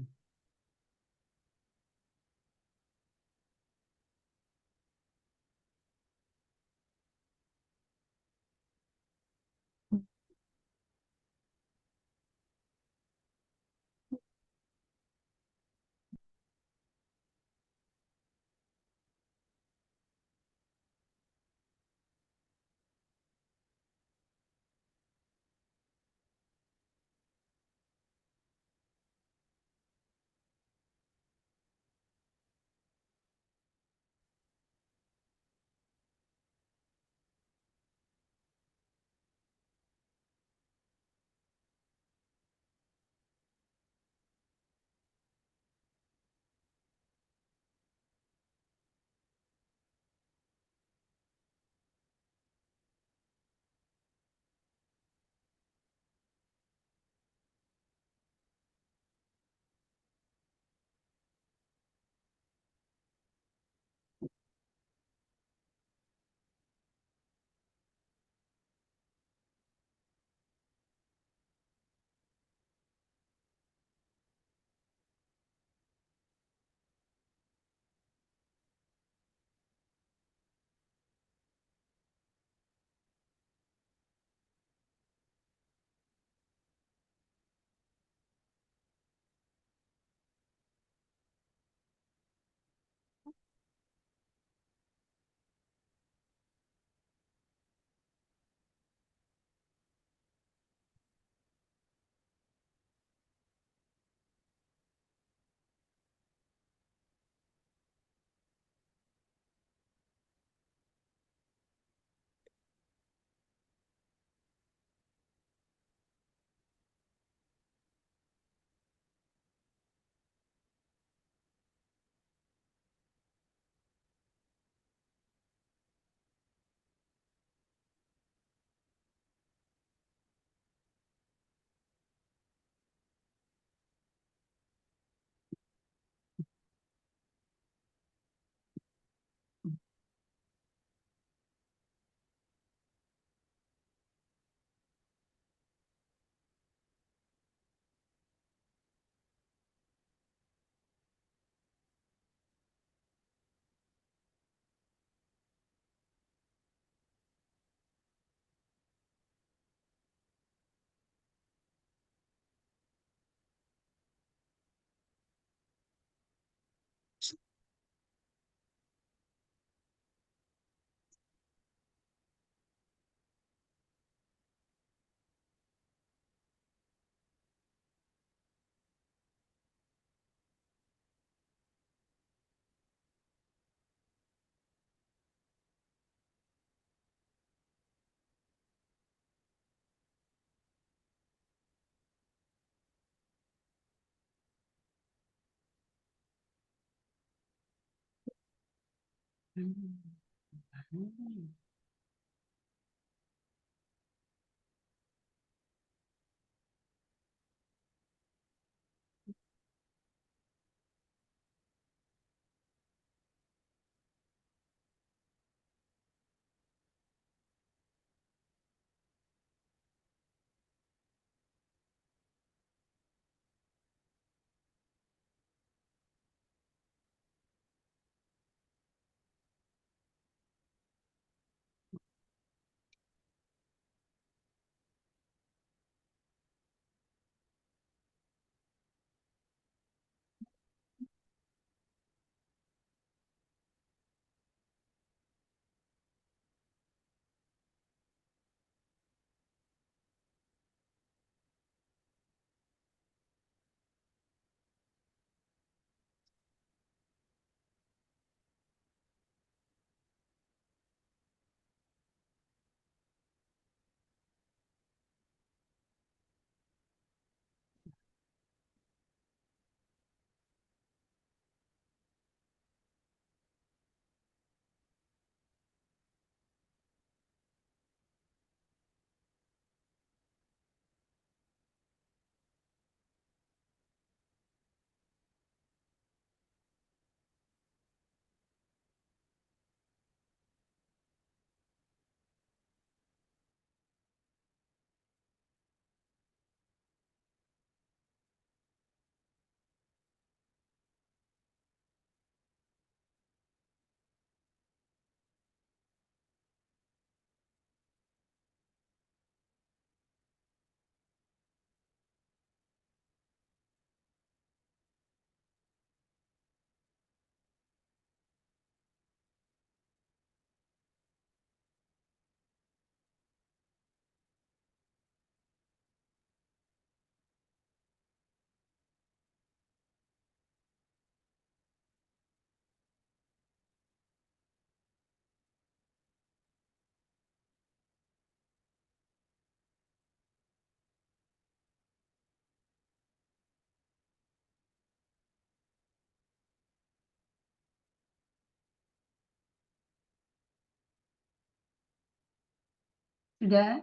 Sudah?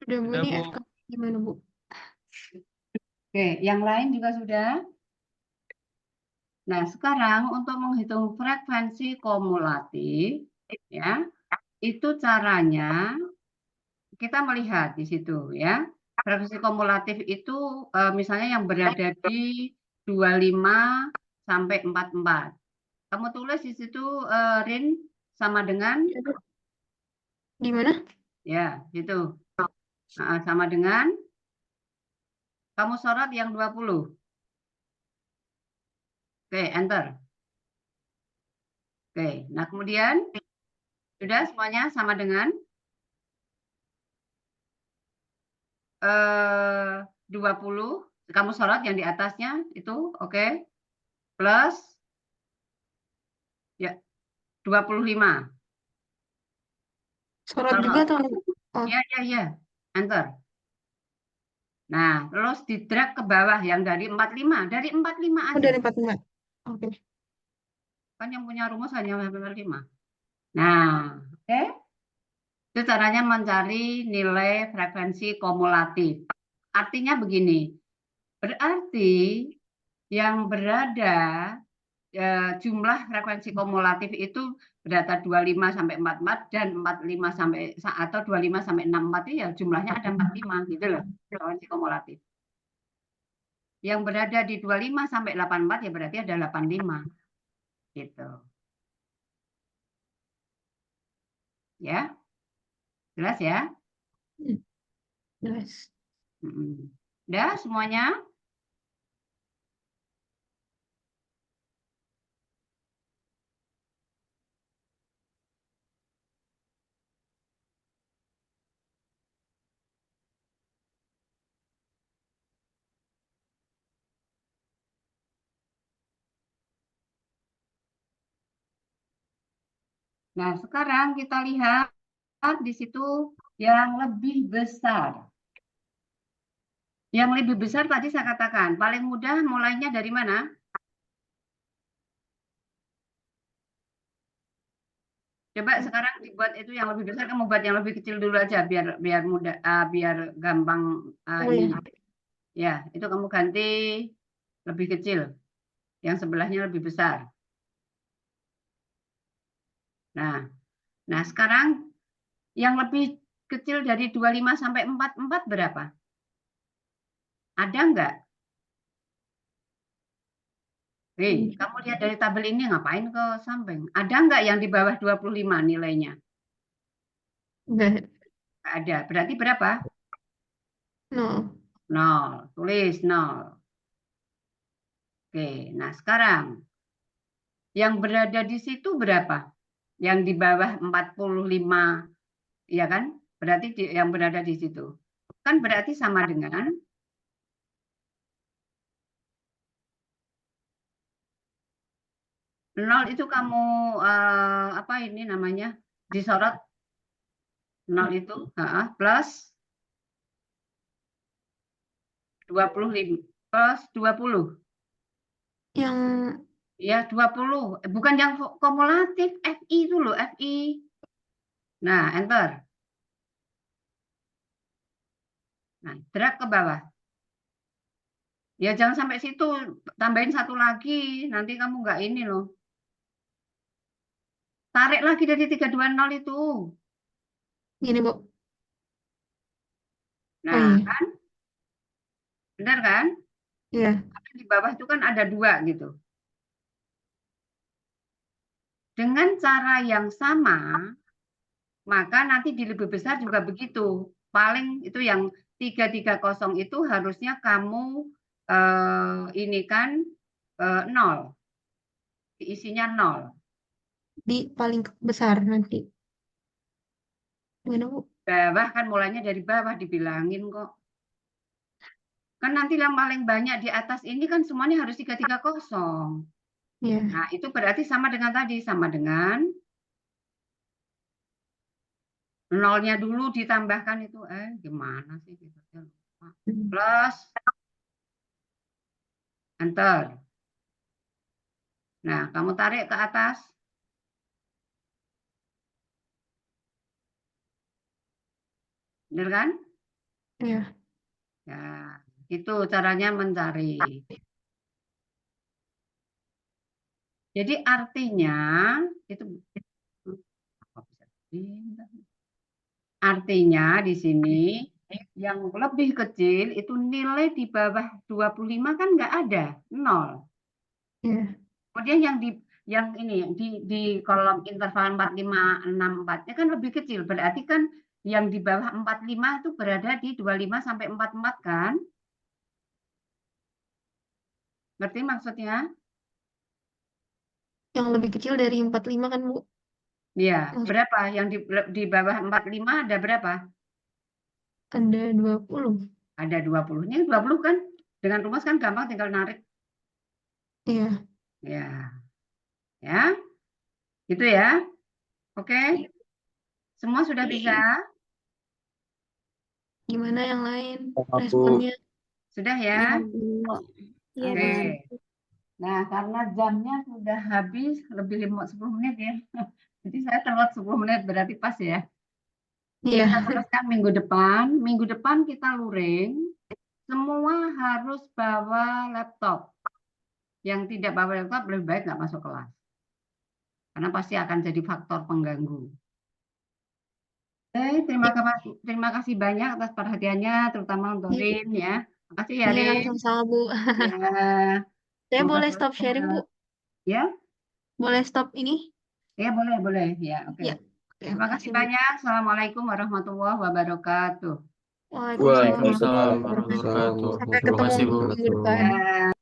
Udah Bu, Udah, ini Bu. FK gimana Bu? Oke, yang lain juga sudah? Nah, sekarang untuk menghitung frekuensi kumulatif, ya, itu caranya kita melihat di situ, ya. Frekuensi kumulatif itu misalnya yang berada di 25 sampai 44. Kamu tulis di situ, Rin, sama dengan, Gimana? ya, itu. Sama dengan, kamu sorot yang 20. Oke, enter. Oke, nah kemudian sudah semuanya sama dengan 20. Kamu sorot yang di atasnya itu, oke. Plus ya 25. Sorot juga atau enggak? Oh, Ya. Enter. Nah, terus di drag ke bawah yang dari 45. Dari 45 oh aja. dari 45. Oke. Kan yang punya rumus hanya 45. Nah, oke. Itu caranya mencari nilai frekuensi kumulatif. Artinya begini, berarti yang berada jumlah frekuensi kumulatif itu berdata 25 sampai 44 dan 45 sampai atau 25 sampai 64 itu ya jumlahnya ada 45 gitu loh, frekuensi kumulatif. Yang berada di 25 sampai 84 ya berarti ada 85. Gitu. Ya. Jelas ya? Jelas. Udah semuanya? Nah, sekarang kita lihat di situ yang lebih besar. Yang lebih besar tadi saya katakan, paling mudah mulainya dari mana? Coba sekarang dibuat itu yang lebih besar, kamu buat yang lebih kecil dulu aja biar mudah, biar gampang Oh ini. ya. Ya, itu kamu ganti lebih kecil, yang sebelahnya lebih besar. Nah, sekarang yang lebih kecil dari 25 sampai 44 berapa? Ada nggak? Kamu lihat dari tabel ini ngapain ke samping? Ada nggak yang di bawah 25 nilainya? Enggak. Nggak ada. Berarti berapa? 0. 0. Tulis 0. Oke, nah sekarang yang berada di situ berapa? Yang di bawah 45, ya kan? Berarti yang berada di situ. Kan berarti sama dengan 0 itu kamu apa ini namanya? Disorot 0 itu plus 25 plus 20. Yang Ya, 20. Bukan yang kumulatif, FI itu loh, FI. Nah, enter. Nah, drag ke bawah. Ya, jangan sampai situ, tambahin satu lagi, nanti kamu nggak ini loh. Tarik lagi dari 320 itu. gini, Bu. Nah, iya. kan? Benar kan? Iya. Di bawah itu kan ada 2 gitu. Dengan cara yang sama, maka nanti di lebih besar juga begitu. Paling itu yang 330 itu harusnya kamu ini kan 0. Isinya 0. Di paling besar nanti. Gimana, Bu? Bawah kan mulainya dari bawah dibilangin kok. Kan nanti yang paling banyak di atas ini kan semuanya harus 330. Iya. Nah, itu berarti sama dengan tadi, sama dengan 0-nya dulu ditambahkan itu. Gimana sih? Plus. Enter. Nah, kamu tarik ke atas. Benar kan? Iya. Ya, itu caranya mencari. Jadi artinya itu artinya di sini yang lebih kecil itu nilai di bawah 25 kan nggak ada, 0. Iya. Kemudian yang ini di kolom interval 4564-nya kan lebih kecil. Berarti kan yang di bawah 45 itu berada di 25 sampai 44 kan? Ngerti maksudnya? Yang lebih kecil dari 45 kan, Bu? Iya, berapa? Yang di bawah 45 ada berapa? Ada 20. Ada 20. Ini 20 kan? Dengan rumus kan gampang tinggal narik. Iya. Ya. Ya. Gitu ya. Oke. Semua sudah bisa? Gimana yang lain Aku responnya? Sudah ya? Iya, Oke. Bu. Nah, karena jamnya sudah habis lebih 10 menit ya. Jadi saya telat 10 menit berarti pas ya. Iya. Kita teruskan minggu depan. Minggu depan kita luring. Semua harus bawa laptop. Yang tidak bawa laptop lebih baik nggak masuk kelas. Karena pasti akan jadi faktor pengganggu. Oke, terima kasih banyak atas perhatiannya, terutama untuk Rin ya. Makasih ya, Iya, Rin. sama-sama, Bu. Ya, Saya semoga boleh stop sharing, Bu? Ya, Boleh stop ini? ya boleh. Ya, oke. Ya. Terima kasih Bu. banyak. Assalamualaikum warahmatullahi wabarakatuh. Waalaikumsalam Waalaikumsalam warahmatullahi warahmatullahi wabarakatuh. Sampai Terima ketemu kasih, Bu. minggu depan. Ya.